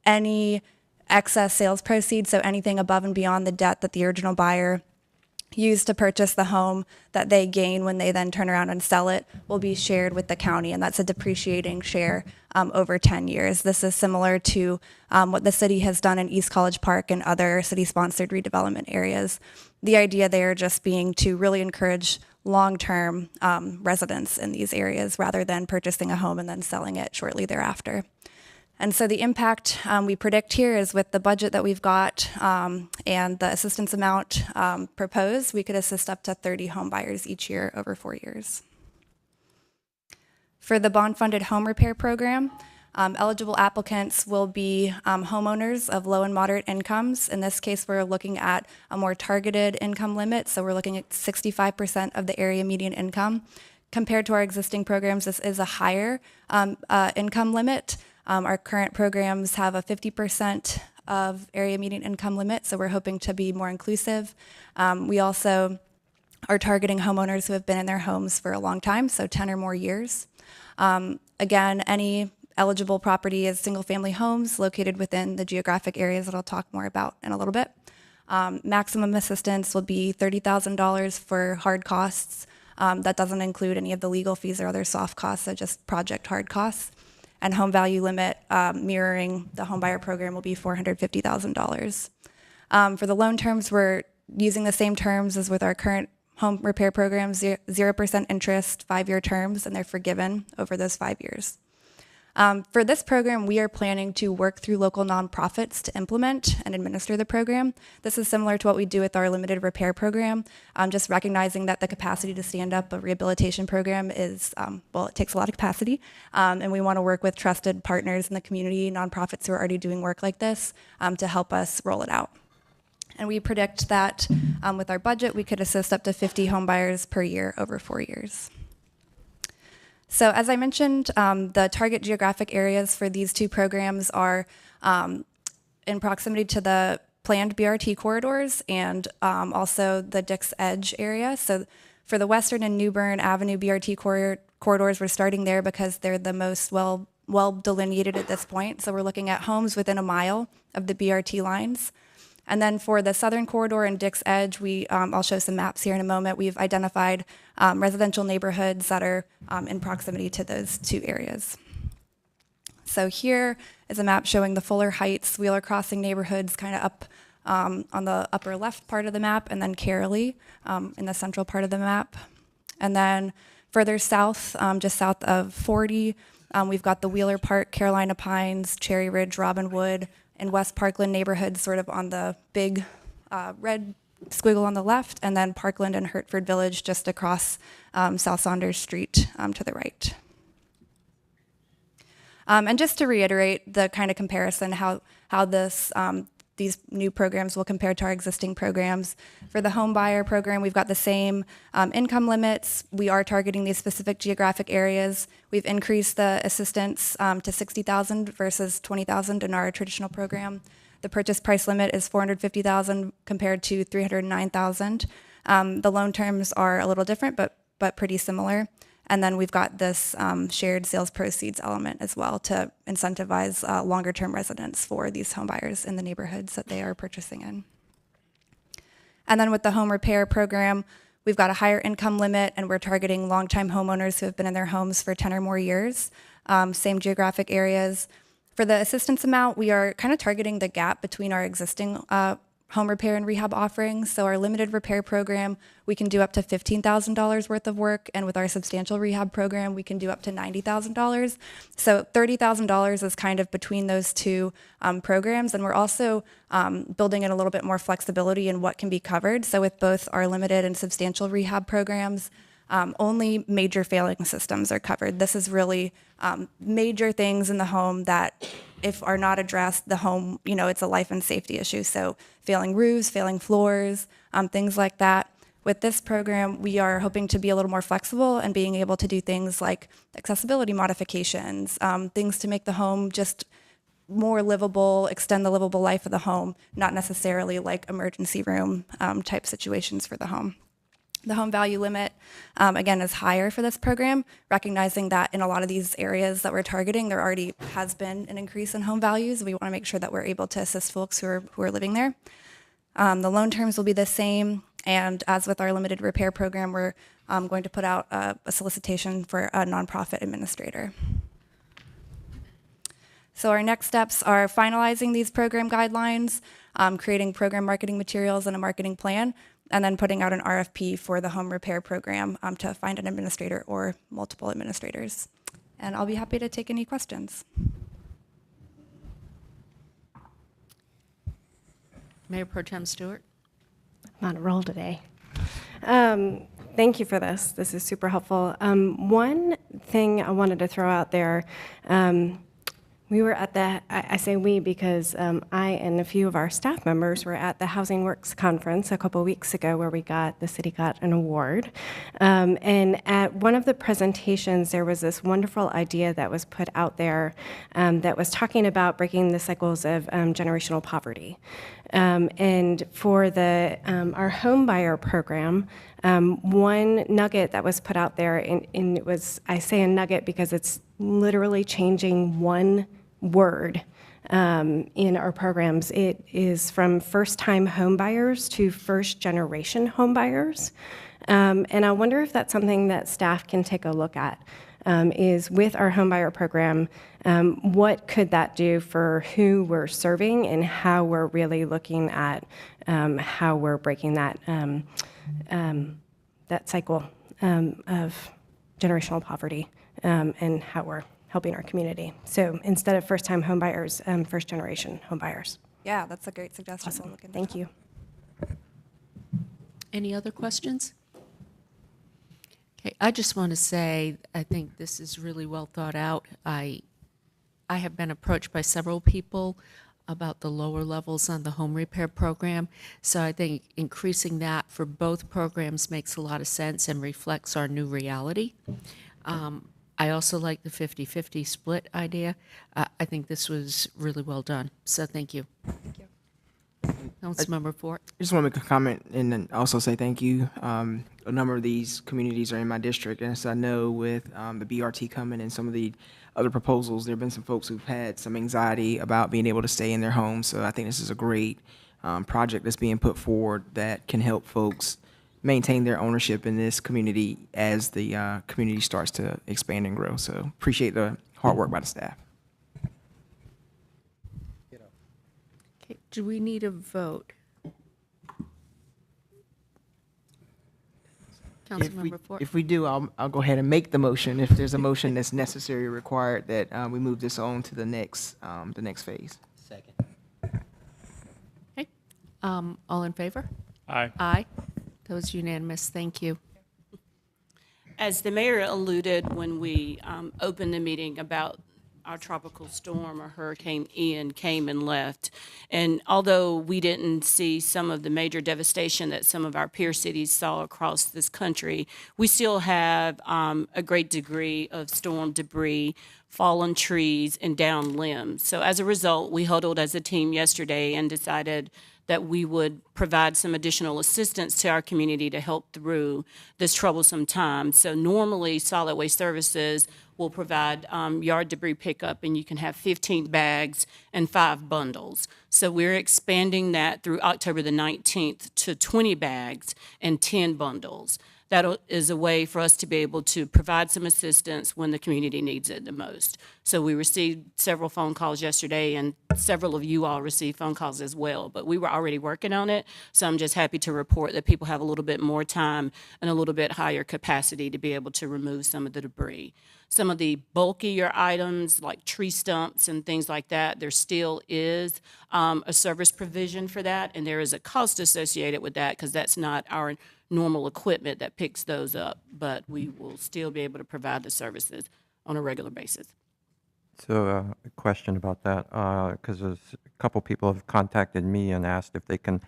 any excess sales proceeds, so anything above and beyond the debt that the original buyer used to purchase the home that they gain when they then turn around and sell it, will be shared with the county, and that's a depreciating share over 10 years. This is similar to what the city has done in East College Park and other city-sponsored redevelopment areas. The idea there just being to really encourage long-term residents in these areas rather than purchasing a home and then selling it shortly thereafter. And so the impact we predict here is with the budget that we've got and the assistance amount proposed, we could assist up to 30 home buyers each year over 4 years. For the bond-funded home repair program, eligible applicants will be homeowners of low and moderate incomes. In this case, we're looking at a more targeted income limit, so we're looking at 65% of the area median income. Compared to our existing programs, this is a higher income limit. Our current programs have a 50% of area median income limit, so we're hoping to be more inclusive. We also are targeting homeowners who have been in their homes for a long time, so 10 or more years. Again, any eligible property is single-family homes located within the geographic areas that I'll talk more about in a little bit. Maximum assistance will be $30,000 for hard costs. That doesn't include any of the legal fees or other soft costs, so just project hard costs. And home value limit mirroring the homebuyer program will be $450,000. For the loan terms, we're using the same terms as with our current home repair programs, 0% interest, 5-year terms, and they're forgiven over those 5 years. For this program, we are planning to work through local nonprofits to implement and administer the program. This is similar to what we do with our limited repair program, just recognizing that the capacity to stand up a rehabilitation program is, well, it takes a lot of capacity, and we want to work with trusted partners in the community, nonprofits who are already doing work like this, to help us roll it out. And we predict that with our budget, we could assist up to 50 home buyers per year over 4 years. So as I mentioned, the target geographic areas for these two programs are in proximity to the planned BRT corridors and also the Dix Edge area. So for the Western and New Bern Avenue BRT corridors, we're starting there because they're the most well delineated at this point. So we're looking at homes within a mile of the BRT lines. And then for the Southern Corridor and Dix Edge, I'll show some maps here in a moment. We've identified residential neighborhoods that are in proximity to those two areas. So here is a map showing the Fuller Heights, Wheeler Crossing neighborhoods kind of up on the upper left part of the map, and then Carolee in the central part of the map. And then further south, just south of 40, we've got the Wheeler Park, Carolina Pines, Cherry Ridge, Robinwood, and West Parkland neighborhoods sort of on the big red squiggle on the left, and then Parkland and Hertford Village just across South Saunders Street to the right. And just to reiterate the kind of comparison, how these new programs will compare to our existing programs. For the home buyer program, we've got the same income limits. We are targeting these specific geographic areas. We've increased the assistance to $60,000 versus $20,000 in our traditional program. The purchase price limit is $450,000 compared to $309,000. The loan terms are a little different, but pretty similar. And then we've got this shared sales proceeds element as well to incentivize longer-term residents for these home buyers in the neighborhoods that they are purchasing in. And then with the home repair program, we've got a higher income limit, and we're targeting long-time homeowners who have been in their homes for 10 or more years, same geographic areas. For the assistance amount, we are kind of targeting the gap between our existing home repair and rehab offerings. So our limited repair program, we can do up to $15,000 worth of work, and with our substantial rehab program, we can do up to $90,000. So $30,000 is kind of between those two programs, and we're also building in a little bit more flexibility in what can be covered. So with both our limited and substantial rehab programs, only major failing systems are covered. This is really major things in the home that if are not addressed, the home, it's a life and safety issue. So failing roofs, failing floors, things like that. With this program, we are hoping to be a little more flexible and being able to do things like accessibility modifications, things to make the home just more livable, extend the livable life of the home, not necessarily like emergency room type situations for the home. The home value limit, again, is higher for this program, recognizing that in a lot of these areas that we're targeting, there already has been an increase in home values. We want to make sure that we're able to assist folks who are living there. The loan terms will be the same, and as with our limited repair program, we're going to put out a solicitation for a nonprofit administrator. So our next steps are finalizing these program guidelines, creating program marketing materials and a marketing plan, and then putting out an RFP for the home repair program to find an administrator or multiple administrators. And I'll be happy to take any questions. Mayor Pro Tem Stewart. I'm on a roll today. Thank you for this. This is super helpful. One thing I wanted to throw out there, we were at I say we because I and a few of our staff members were at the Housing Works Conference a couple weeks ago where the city got an award. And at one of the presentations, there was this wonderful idea that was put out there that was talking about breaking the cycles of generational poverty. And for our home buyer program, one nugget that was put out there, and it was, I say a nugget because it's literally changing one word in our programs. It is from first-time home buyers to first-generation home buyers. And I wonder if that's something that staff can take a look at, is with our home buyer program, what could that do for who we're serving and how we're really looking at how we're breaking that, that cycle of generational poverty and how we're helping our community. So instead of first-time home buyers, first-generation home buyers. Yeah, that's a great suggestion. Awesome. Thank you. Any other questions? Okay, I just want to say I think this is really well thought out. I have been approached by several people about the lower levels on the home repair program. So I think increasing that for both programs makes a lot of sense and reflects our new reality. I also like the 50-50 split idea. I think this was really well done. So thank you. Thank you. Councilmember Fort. I just want to make a comment and then also say thank you. A number of these communities are in my district, and as I know with the BRT coming and some of the other proposals, there have been some folks who've had some anxiety about being able to stay in their homes. So I think this is a great project that's being put forward that can help folks maintain their ownership in this community as the community starts to expand and grow. So appreciate the hard work by the staff. Okay, do we need a vote? Councilmember Fort. If we do, I'll go ahead and make the motion. If there's a motion that's necessary or required, that we move this on to the next phase. Second. Okay, all in favor? Aye. Aye. That was unanimous. Thank you. As the mayor alluded when we opened the meeting about our tropical storm or Hurricane Ian came and left, and although we didn't see some of the major devastation that some of our peer cities saw across this country, we still have a great degree of storm debris, fallen trees, and downed limbs. So as a result, we huddled as a team yesterday and decided that we would provide some additional assistance to our community to help through this troublesome time. So normally, Solid Waste Services will provide yard debris pickup, and you can have 15 bags and 5 bundles. So we're expanding that through October the 19th to 20 bags and 10 bundles. That is a way for us to be able to provide some assistance when the community needs it the most. So we received several phone calls yesterday, and several of you all received phone calls as well, but we were already working on it. So I'm just happy to report that people have a little bit more time and a little bit higher capacity to be able to remove some of the debris. Some of the bulkier items like tree stumps and things like that, there still is a service provision for that, and there is a cost associated with that because that's not our normal equipment that picks those up, but we will still be able to provide the services on a regular basis. So a question about that, because a couple people have contacted me and asked if they can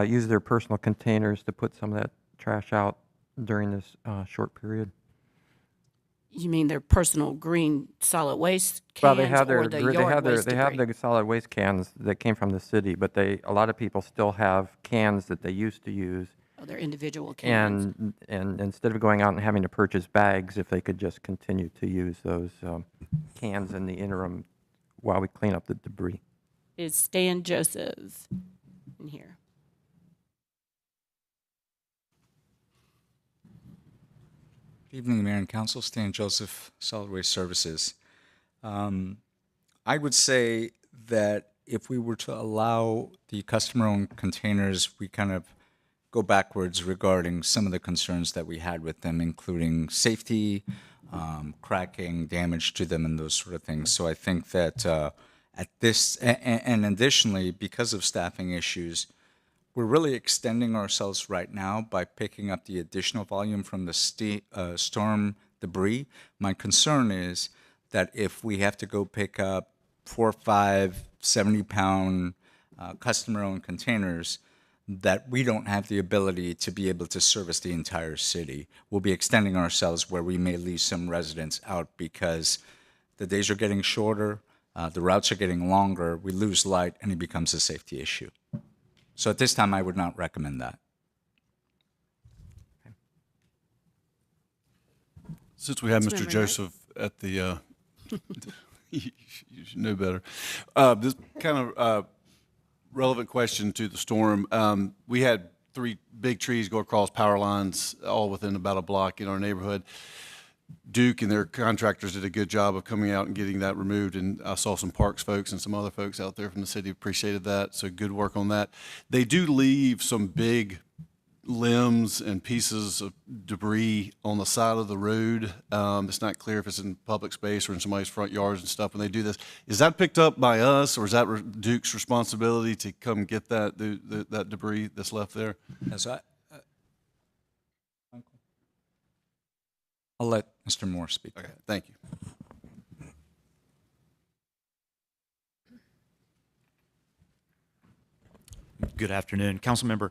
use their personal containers to put some of that trash out during this short period. You mean their personal green solid waste Well, cans or the yard waste they have debris? the solid waste cans that came from the city, but a lot of people still have cans that they used to use. Oh, they're individual cans. And instead of going out and having to purchase bags, if they could just continue to use those cans in the interim while we clean up the debris. Is Stan Joseph in here? Good evening, Mayor and Council. Stan Joseph, Solid Waste Services. I would say that if we were to allow the customer-owned containers, we kind of go backwards regarding some of the concerns that we had with them, including safety, cracking, damage to them, and those sort of things. So I think that at this, and additionally, because of staffing issues, we're really extending ourselves right now by picking up the additional volume from the storm debris. My concern is that if we have to go pick up 4 or 5 70-pound customer-owned containers, that we don't have the ability to be able to service the entire city. We'll be extending ourselves where we may leave some residents out because the days are getting shorter, the routes are getting longer, we lose light, and it becomes a safety issue. So at this time, I would not recommend that. Since we have Mr. Councilmember Knight. Joseph at the, you should know better. This kind of relevant question to the storm. We had 3 big trees go across power lines, all within about a block in our neighborhood. Duke and their contractors did a good job of coming out and getting that removed, and I saw some parks folks and some other folks out there from the city appreciated that, so good work on that. They do leave some big limbs and pieces of debris on the side of the road. It's not clear if it's in public space or in somebody's front yards and stuff when they do this. Is that picked up by us, or is that Duke's responsibility to come get that that debris that's left there? As I'll let Mr. Moore speak. Okay, thank you. Good afternoon, Councilmember.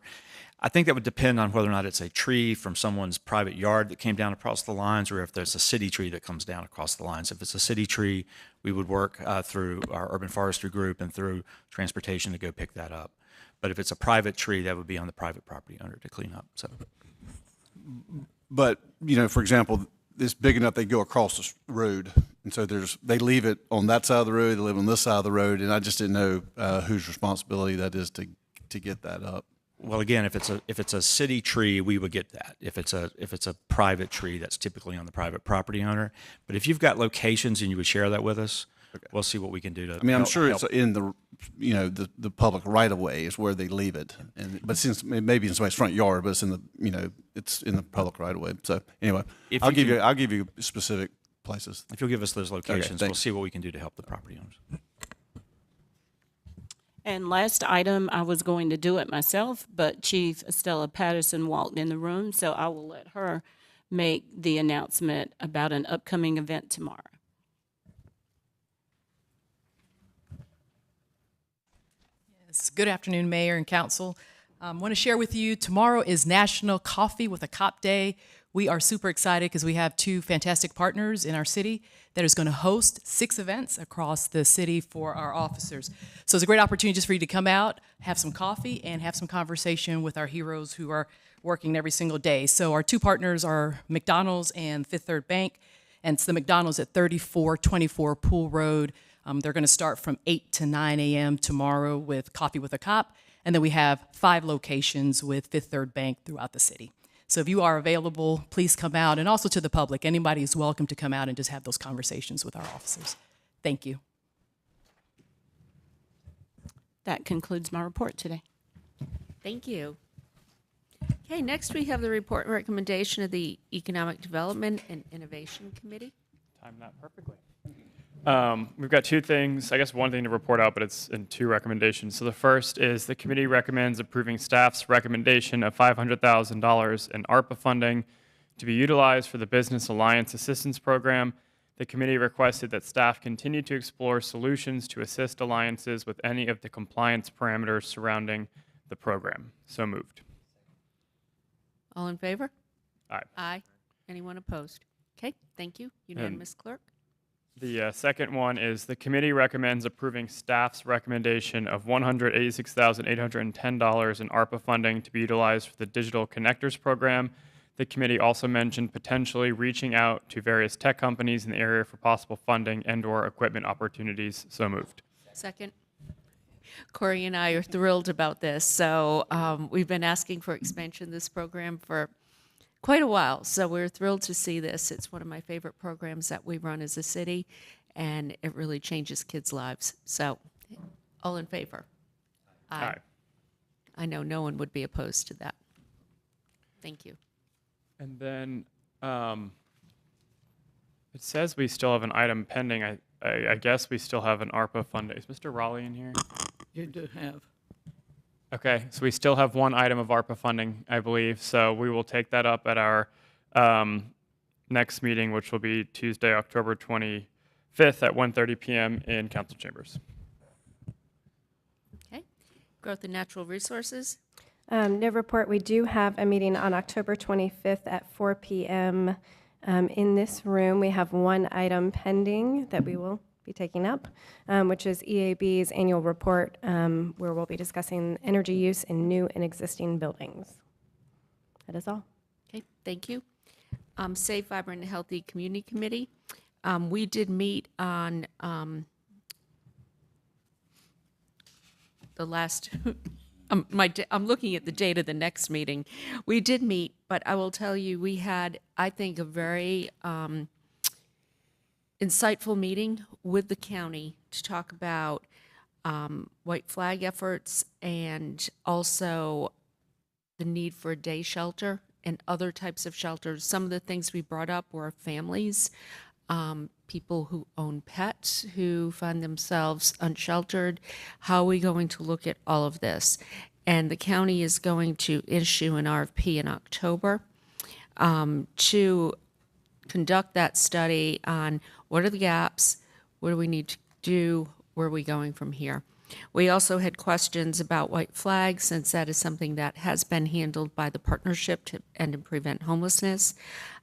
I think that would depend on whether or not it's a tree from someone's private yard that came down across the lines, or if there's a city tree that comes down across the lines. If it's a city tree, we would work through our urban forestry group and through transportation to go pick that up. But if it's a private tree, that would be on the private property owner to clean up. So, but you know, for example, it's big enough they go across the road, and so they leave it on that side of the road, they live on this side of the road, and I just didn't know whose responsibility that is to get that up. well, again, if it's a city tree, we would get that. If it's a private tree, that's typically on the private property owner. But if you've got locations and you would share that with us, we'll see what we can do to. I mean, I'm sure help. it's in the public right of way is where they leave it, but since it may be in somebody's front yard, but it's in it's in the public right of way. So anyway, I'll give you specific places. If you'll give us those locations, Okay, we'll see what we can do to help the property owners. And last item, I was going to do it myself, but Chief Estella Patterson walked in the room, so I will let her make the announcement about an upcoming event tomorrow. Yes, good afternoon, Mayor and Council. I want to share with you, tomorrow is National Coffee with a Cop Day. We are super excited because we have 2 fantastic partners in our city that is going to host 6 events across the city for our officers. So it's a great opportunity just for you to come out, have some coffee, and have some conversation with our heroes who are working every single day. So our 2 partners are McDonald's and Fifth Third Bank, and it's the McDonald's at 3424 Pool Road. They're going to start from 8 to 9 a.m. tomorrow with Coffee with a Cop, and then we have 5 locations with Fifth Third Bank throughout the city. So if you are available, please come out, and also to the public, anybody is welcome to come out and just have those conversations with our officers. Thank you. That concludes my report today. Thank you. Okay, next we have the report and recommendation of the Economic Development and Innovation Committee. Timed that perfectly. We've got 2 things, I guess one thing to report out, but it's in 2 recommendations. So the first is the committee recommends approving staff's recommendation of $500,000 in Arpa funding to be utilized for the Business Alliance Assistance Program The committee requested that staff continue to explore solutions to assist alliances with any of the compliance parameters surrounding the program. So moved. All in favor? Aye. Aye. Anyone opposed? Okay, thank you. Unanimous, clerk. The second one is the committee recommends approving staff's recommendation of $186,810 in ARPA funding to be utilized for the Digital Connectors Program. The committee also mentioned potentially reaching out to various tech companies in the area for possible funding and/or equipment opportunities. So moved. Second. Corey and I are thrilled about this. So we've been asking for expansion of this program for quite a while. So we're thrilled to see this. It's one of my favorite programs that we run as a city, and it really changes kids' lives. So all in favor? Aye. I know no one would be opposed to that. Thank you. And then it says we still have an item pending. I guess we still have an ARPA fund. Is Mr. Raleigh in here? You do have. Okay, so we still have one item of ARPA funding, I believe. So we will take that up at our next meeting, which will be Tuesday, October 25th at 1:30 p.m. in council chambers. Okay. Growth and Natural Resources. No report. We do have a meeting on October 25th at 4 p.m. In this room. We have one item pending that we will be taking up, which is EAB's annual report, where we'll be discussing energy use in new and existing buildings. That is all. Okay, thank you. Safe, Vibrant, and Healthy Community Committee. We did meet on the last, I'm looking at the date of the next meeting. We did meet, but I will tell you, we had, I think, a very insightful meeting with the county to talk about white flag efforts and also the need for a day shelter and other types of shelters. Some of the things we brought up were families, people who own pets who find themselves unsheltered. How are we going to look at all of this? And the county is going to issue an RFP in October to conduct that study on what are the gaps, what do we need to do, where are we going from here. We also had questions about white flags, since that is something that has been handled by the partnership to end and prevent homelessness,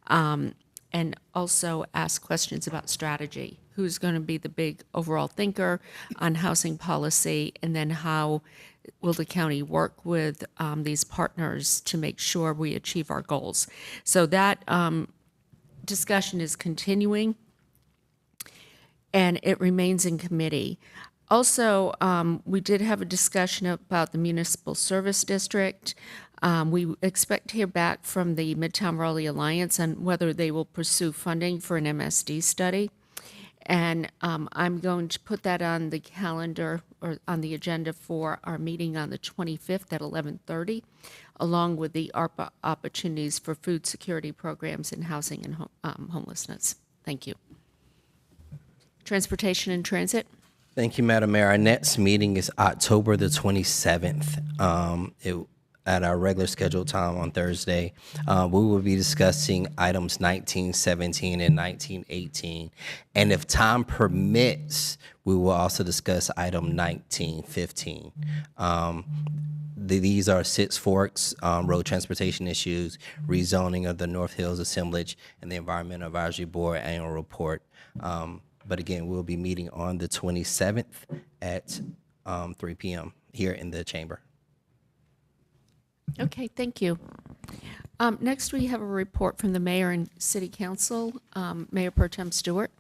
and also asked questions about strategy. Who's going to be the big overall thinker on housing policy, and then how will the county work with these partners to make sure we achieve our goals. So that discussion is continuing, and it remains in committee. Also, we did have a discussion about the municipal service district. We expect to hear back from the Midtown Raleigh Alliance on whether they will pursue funding for an MSD study. And I'm going to put that on the calendar or on the agenda for our meeting on the 25th at 11:30, along with the ARPA opportunities for food security programs in housing and homelessness. Thank you. Transportation and Transit. Thank you, Madam Mayor. Our next meeting is October the 27th. At our regular scheduled time on Thursday. We will be discussing items 1917 and 1918. And if time permits, we will also discuss item 1915. These are Six Forks road transportation issues, rezoning of the North Hills assemblage, and the Environmental Advisory Board annual report. But again, we'll be meeting on the 27th at 3 p.m. here in the chamber. Okay, thank you. Next, we have a report from the mayor and city council. Mayor Pro Tem Stewart.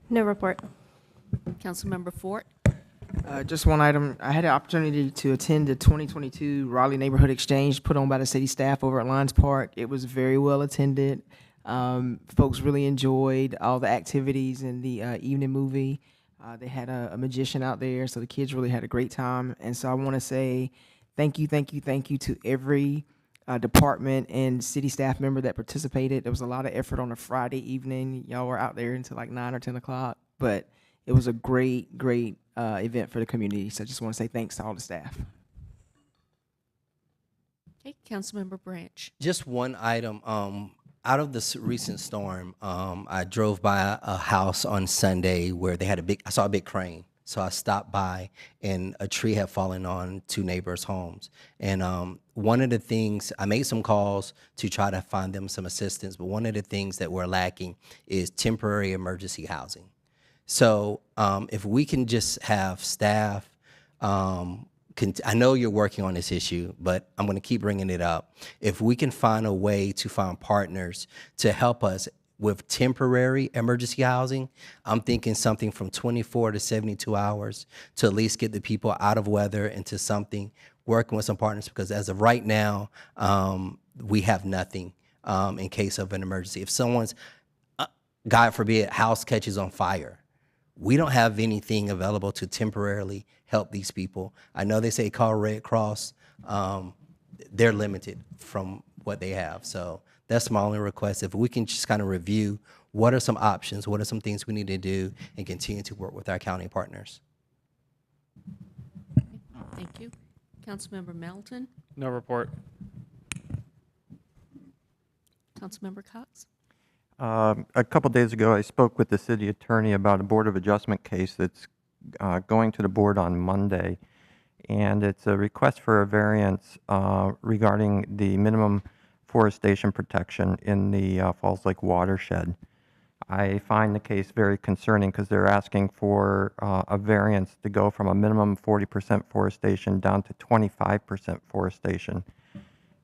No report. Councilmember Fort. Just one item. I had the opportunity to attend the 2022 Raleigh Neighborhood Exchange put on by the city staff over at Lions Park. It was very well attended. Folks really enjoyed all the activities and the evening movie. They had a magician out there, so the kids really had a great time. And so I want to say thank you to every department and city staff member that participated. There was a lot of effort on a Friday evening. Y'all were out there until like 9 or 10 o'clock, but it was a great event for the community. So I just want to say thanks to all the staff. Okay, Councilmember Branch. Just one item. out of this recent storm, I drove by a house on Sunday where they had I saw a big crane. So I stopped by, and a tree had fallen on 2 neighbors' homes. And one of the things, I made some calls to try to find them some assistance, but one of the things that we're lacking is temporary emergency housing. So if we can just have staff, I know you're working on this issue, but I'm going to keep bringing it up. If we can find a way to find partners to help us with temporary emergency housing, I'm thinking something from 24 to 72 hours to at least get the people out of weather into something, working with some partners, because as of right now, we have nothing in case of an emergency. If someone's, God forbid, house catches on fire, we don't have anything available to temporarily help these people. I know they say call Red Cross. They're limited from what they have. So that's my only request. If we can just kind of review what are some options, what are some things we need to do, and continue to work with our county partners. Thank you. Councilmember Melton? No report. Councilmember Cox? A couple days ago, I spoke with the city attorney about a Board of Adjustment case that's going to the board on Monday, and it's a request for a variance regarding the minimum forestation protection in the Falls Lake watershed. I find the case very concerning because they're asking for a variance to go from a minimum 40% forestation down to 25% forestation.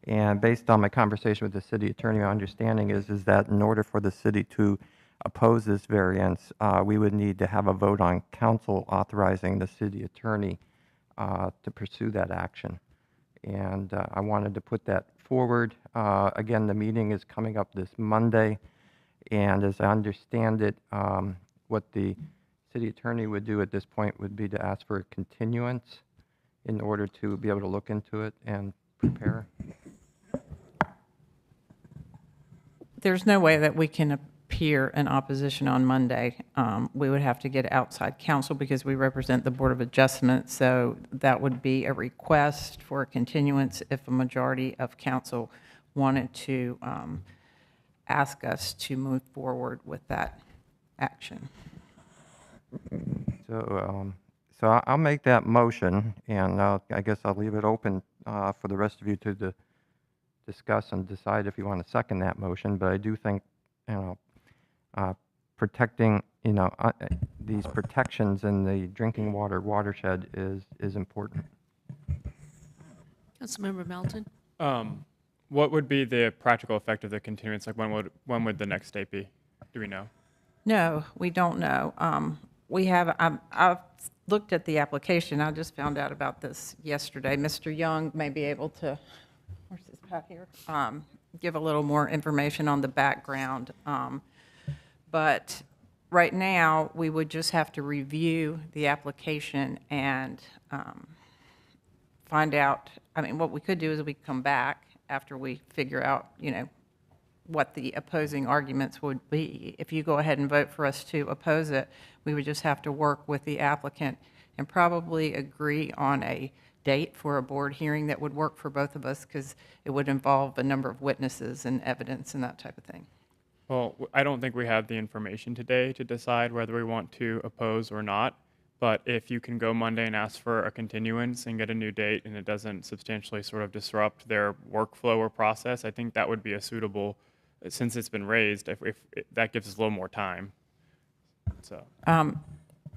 And based on my conversation with the city attorney, my understanding is that in order for the city to oppose this variance, we would need to have a vote on council authorizing the city attorney to pursue that action. And I wanted to put that forward. Again, the meeting is coming up this Monday, and as I understand it, what the city attorney would do at this point would be to ask for a continuance in order to be able to look into it and prepare. There's no way that we can appear in opposition on Monday. We would have to get outside counsel because we represent the Board of Adjustment, so that would be a request for a continuance if a majority of council wanted to ask us to move forward with that action. So I'll make that motion, and I guess I'll leave it open for the rest of you to discuss and decide if you want to second that motion. But I do think, protecting, these protections in the drinking water watershed is important. Councilmember Melton? What would be the practical effect of the continuance? Like when would the next date be? Do we know? No, we don't know. I've looked at the application. I just found out about this yesterday. Mr. Young may be able to, where's this pack here? Give a little more information on the background. But right now, we would just have to review the application and find out. I mean, what we could do is we could come back after we figure out, what the opposing arguments would be. If you go ahead and vote for us to oppose it, we would just have to work with the applicant and probably agree on a date for a board hearing that would work for both of us, because it would involve a number of witnesses and evidence and that type of thing. Well, I don't think we have the information today to decide whether we want to oppose or not. But if you can go Monday and ask for a continuance and get a new date, and it doesn't substantially sort of disrupt their workflow or process, I think that would be a suitable, since it's been raised, if that gives us a little more time. So,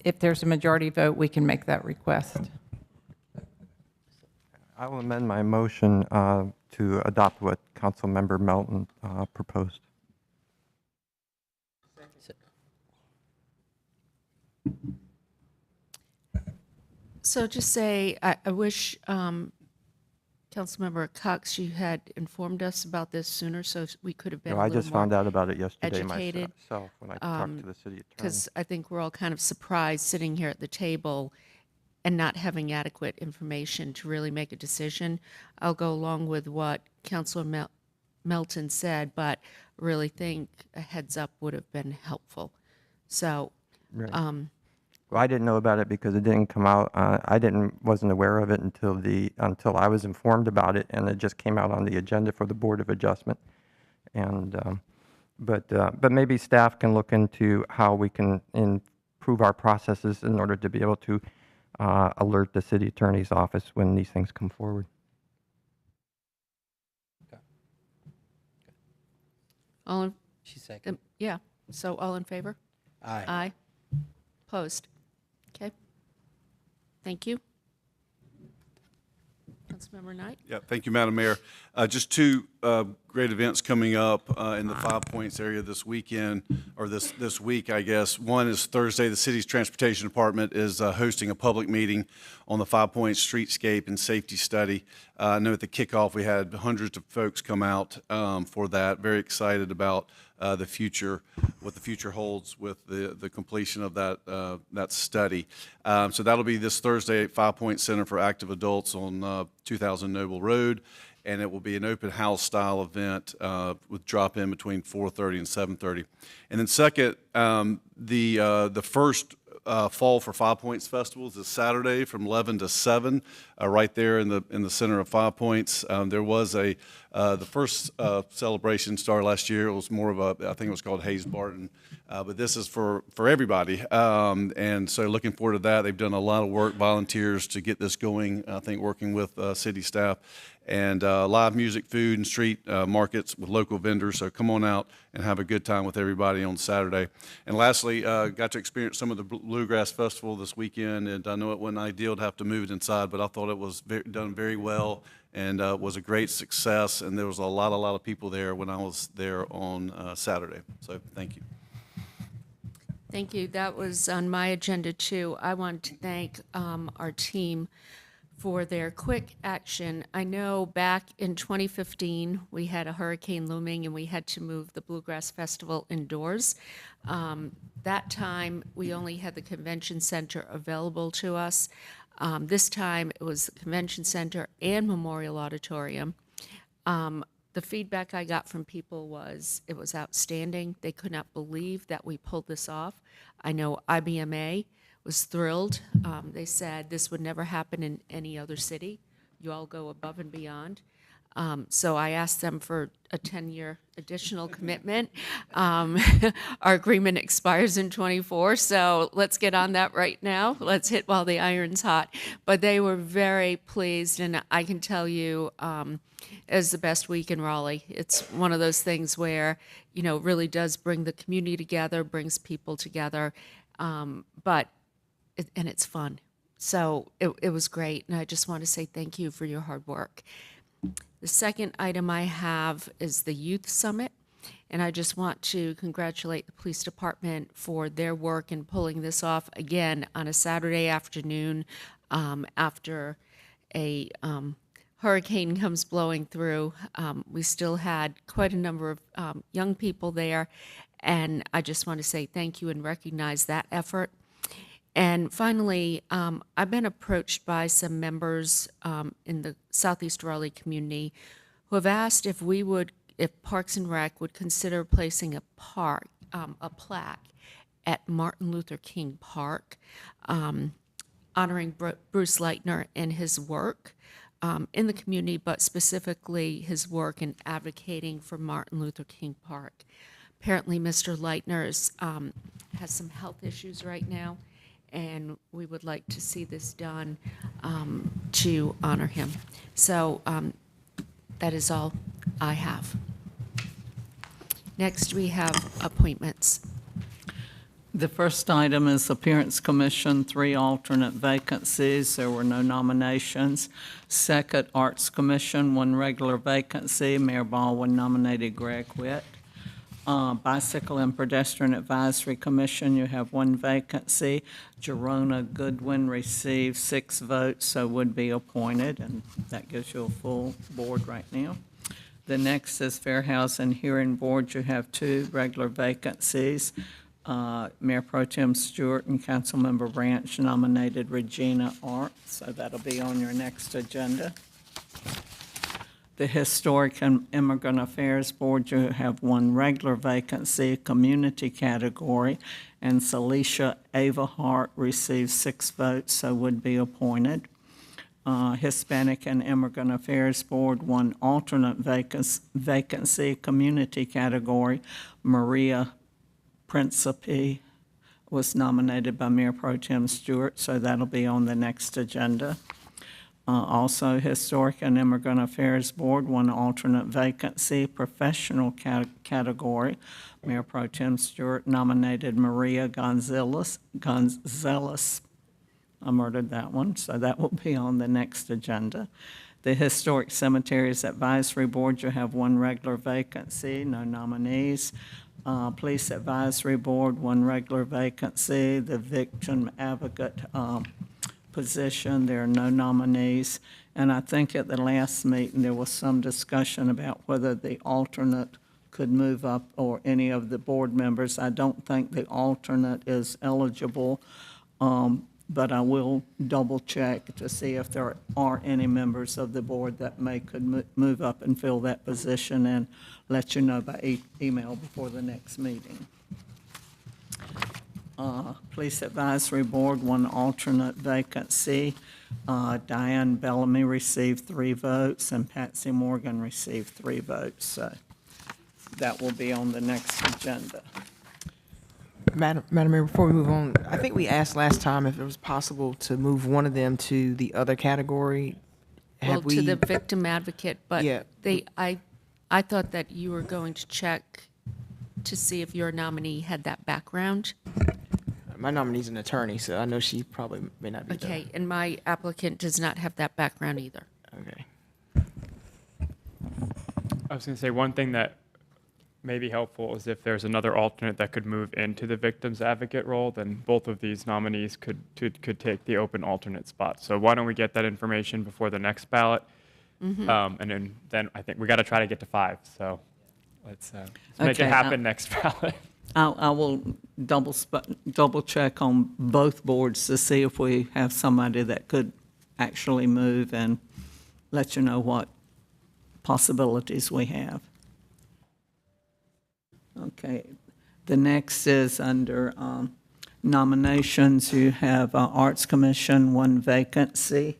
if there's a majority vote, we can make that request. I will amend my motion to adopt what Councilmember Melton proposed. So just say, I wish, Councilmember Cox, you had informed us about this sooner, so we could have been No, a I little just more found out about it yesterday educated. myself when I talked to the city attorney. Because I think we're all kind of surprised sitting here at the table and not having adequate information to really make a decision. I'll go along with what Councilor Melton said, but really think a heads up would have been helpful. So, Right. Well, I didn't know about it because it didn't come out. Wasn't aware of it until I was informed about it, and it just came out on the agenda for the Board of Adjustment. And but maybe staff can look into how we can improve our processes in order to be able to alert the city attorney's office when these things come forward. All in, She seconded. yeah, so all in favor? Aye. Aye. Opposed? Okay. Thank you. Councilmember Knight? Yeah, thank you, Madam Mayor. Just two great events coming up in the 5 Points area this weekend, or this week, I guess. One is Thursday. The city's transportation department is hosting a public meeting on the 5 Points streetscape and safety study. I know at the kickoff we had hundreds of folks come out for that. Very excited about the future, what the future holds with the completion of that study. So that'll be this Thursday at 5 Points Center for Active Adults on 2000 Noble Road, and it will be an open house style event with drop-in between 4:30 and 7:30. And then second, the first Fall for 5 Points Festival is this Saturday from 11 to 7, right there in the center of 5 Points. There was the first celebration started last year. It was more of I think it was called Hayes Barton, but this is for everybody. And so looking forward to that. They've done a lot of work, volunteers, to get this going, I think working with city staff. And live music, food, and street markets with local vendors. So come on out and have a good time with everybody on Saturday. And lastly, got to experience some of the Bluegrass Festival this weekend. And I know it wasn't ideal to have to move it inside, but I thought it was done very well and was a great success. And there was a lot of people there when I was there on Saturday. So thank you. Thank you. That was on my agenda too. I want to thank our team for their quick action. I know back in 2015, we had a hurricane looming and we had to move the Bluegrass Festival indoors. That time, we only had the convention center available to us. This time, it was the convention center and Memorial Auditorium. The feedback I got from people was it was outstanding. They could not believe that we pulled this off. I know IBMA was thrilled. They said this would never happen in any other city. You all go above and beyond. So I asked them for a 10-year additional commitment. Our agreement expires in '24, so let's get on that right now. Let's hit while the iron's hot. But they were very pleased, and I can tell you, it was the best week in Raleigh. It's one of those things where, you know, it really does bring the community together, brings people together, and it's fun. So it was great, and I just want to say thank you for your hard work. The second item I have is the Youth Summit, and I just want to congratulate the police department for their work in pulling this off again on a Saturday afternoon after a hurricane comes blowing through. We still had quite a number of young people there, and I just want to say thank you and recognize that effort. And finally, I've been approached by some members in the Southeast Raleigh community who have asked if Parks and Rec would consider placing a plaque at Martin Luther King Park, honoring Bruce Leitner and his work in the community, but specifically his work in advocating for Martin Luther King Park. Apparently, Mr. Leitner has some health issues right now, and we would like to see this done to honor him. So that is all I have. Next, we have appointments. The first item is Appearance Commission, 3 alternate vacancies. There were no nominations. Second, Arts Commission, 1 regular vacancy. Mayor Baldwin nominated Greg Witt. Bicycle and Pedestrian Advisory Commission, you have 1 vacancy. Jerona Goodwin received 6 votes, so would be appointed, and that gives you a full board right now. The next is Fair Housing Hearing Board. You have 2 regular vacancies. Mayor Pro Tem Stewart and Councilmember Branch nominated Regina Arp, so that'll be on your next agenda. The Historic and Immigrant Affairs Board, you have 1 regular vacancy, community category, and Celicia Ava Hart received 6 votes, so would be appointed. Hispanic and Immigrant Affairs Board, 1 alternate vacancy, community category, Maria Principe was nominated by Mayor Pro Tem Stewart, so that'll be on the next agenda. Also, Historic and Immigrant Affairs Board, 1 alternate vacancy, professional category. Mayor Pro Tem Stewart nominated Maria Gonzalez. I murdered that one, so that will be on the next agenda. The Historic Cemeteries Advisory Board, you have 1 regular vacancy, no nominees. Police Advisory Board, 1 regular vacancy. The Victim Advocate position, there are no nominees. And I think at the last meeting, there was some discussion about whether the alternate could move up or any of the board members. I don't think the alternate is eligible, but I will double check to see if there are any members of the board that could move up and fill that position, and let you know by email before the next meeting. Police Advisory Board, 1 alternate vacancy. Diane Bellamy received 3 votes, and Patsy Morgan received 3 votes. So that will be on the next agenda. Madam Mayor, before we move on, I think we asked last time if it was possible to move one of them to the other category. Well, to the victim advocate, but Yeah. I thought that you were going to check to see if your nominee had that background. My nominee's an attorney, so I know she probably may not be. Okay, and my applicant does not have that background either. Okay. I was going to say one thing that may be helpful is if there's another alternate that could move into the victim's advocate role, then both of these nominees could take the open alternate spot. So why don't we get that information before the next ballot? And then I think we got to try to get to 5. So let's make it happen next ballot. I will double check on both boards to see if we have somebody that could actually move, and let you know what possibilities we have. Okay, the next is under nominations. You have Arts Commission, 1 vacancy.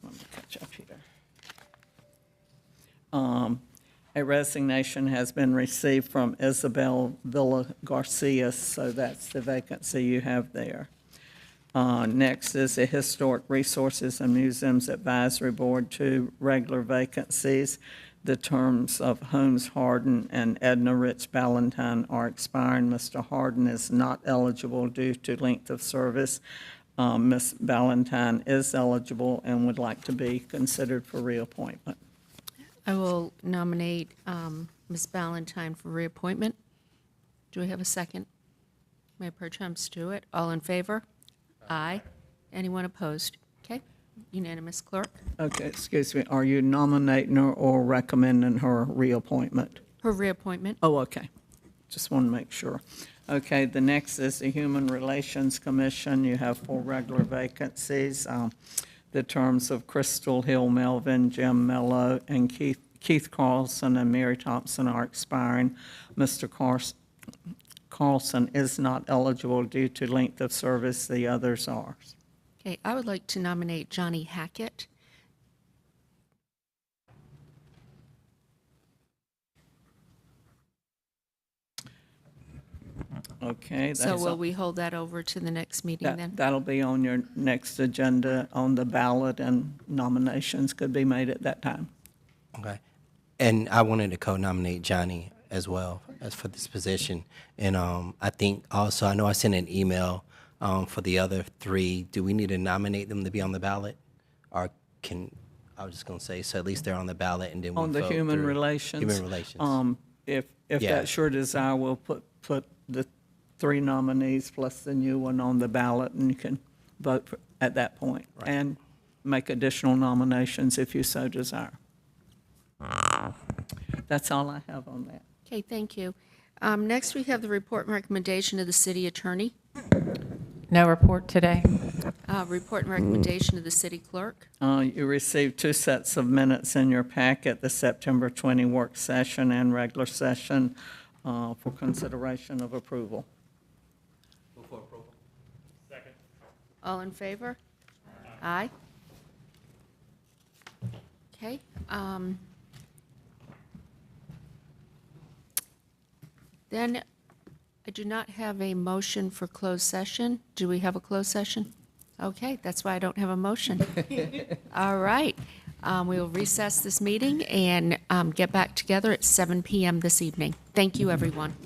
Let me catch up here. A resignation has been received from Isabel Villa Garcia, so that's the vacancy you have there. Next is the Historic Resources and Museums Advisory Board, 2 regular vacancies. The terms of Holmes Harden and Edna Rich Ballantyne are expiring. Mr. Harden is not eligible due to length of service. Ms. Ballantyne is eligible and would like to be considered for reappointment. I will nominate Ms. Ballantyne for reappointment. Do we have a second? Mayor Pro Tem Stewart, all in favor? Aye. Anyone opposed? Okay, unanimous, clerk. Okay, excuse me, are you nominating her or recommending her reappointment? Her reappointment. Oh, okay. Just want to make sure. Okay, the next is the Human Relations Commission. You have 4 regular vacancies. The terms of Crystal Hill Melvin, Jim Mello, and Keith Carlson and Mary Thompson are expiring. Mr. Carlson is not eligible due to length of service. The others are. Okay, I would like to nominate Johnny Hackett. Okay. So will we hold that over to the next meeting then? That'll be on your next agenda on the ballot, and nominations could be made at that time. Okay. And I wanted to co-nominate Johnny as well as for this position. And I think also, I know I sent an email for the other 3. Do we need to nominate them to be on the ballot? Or I was just going to say, so at least they're on the ballot, and then we On the vote Human through. Relations? Human Relations. If Yeah. that's your desire, we'll put the 3 nominees plus the new one on the ballot, and you can vote at that point, and make additional nominations if you so desire. That's all I have on that. Okay, thank you. Next, we have the report and recommendation of the city attorney. No report today. Report and recommendation of the city clerk. You received 2 sets of minutes in your packet, the September 20 work session and regular session, for consideration of approval. All in favor? Aye. Okay. Then I do not have a motion for closed session. Do we have a closed session? Okay, that's why I don't have a motion. All right. We will recess this meeting and get back together at 7 p.m. this evening. Thank you, everyone.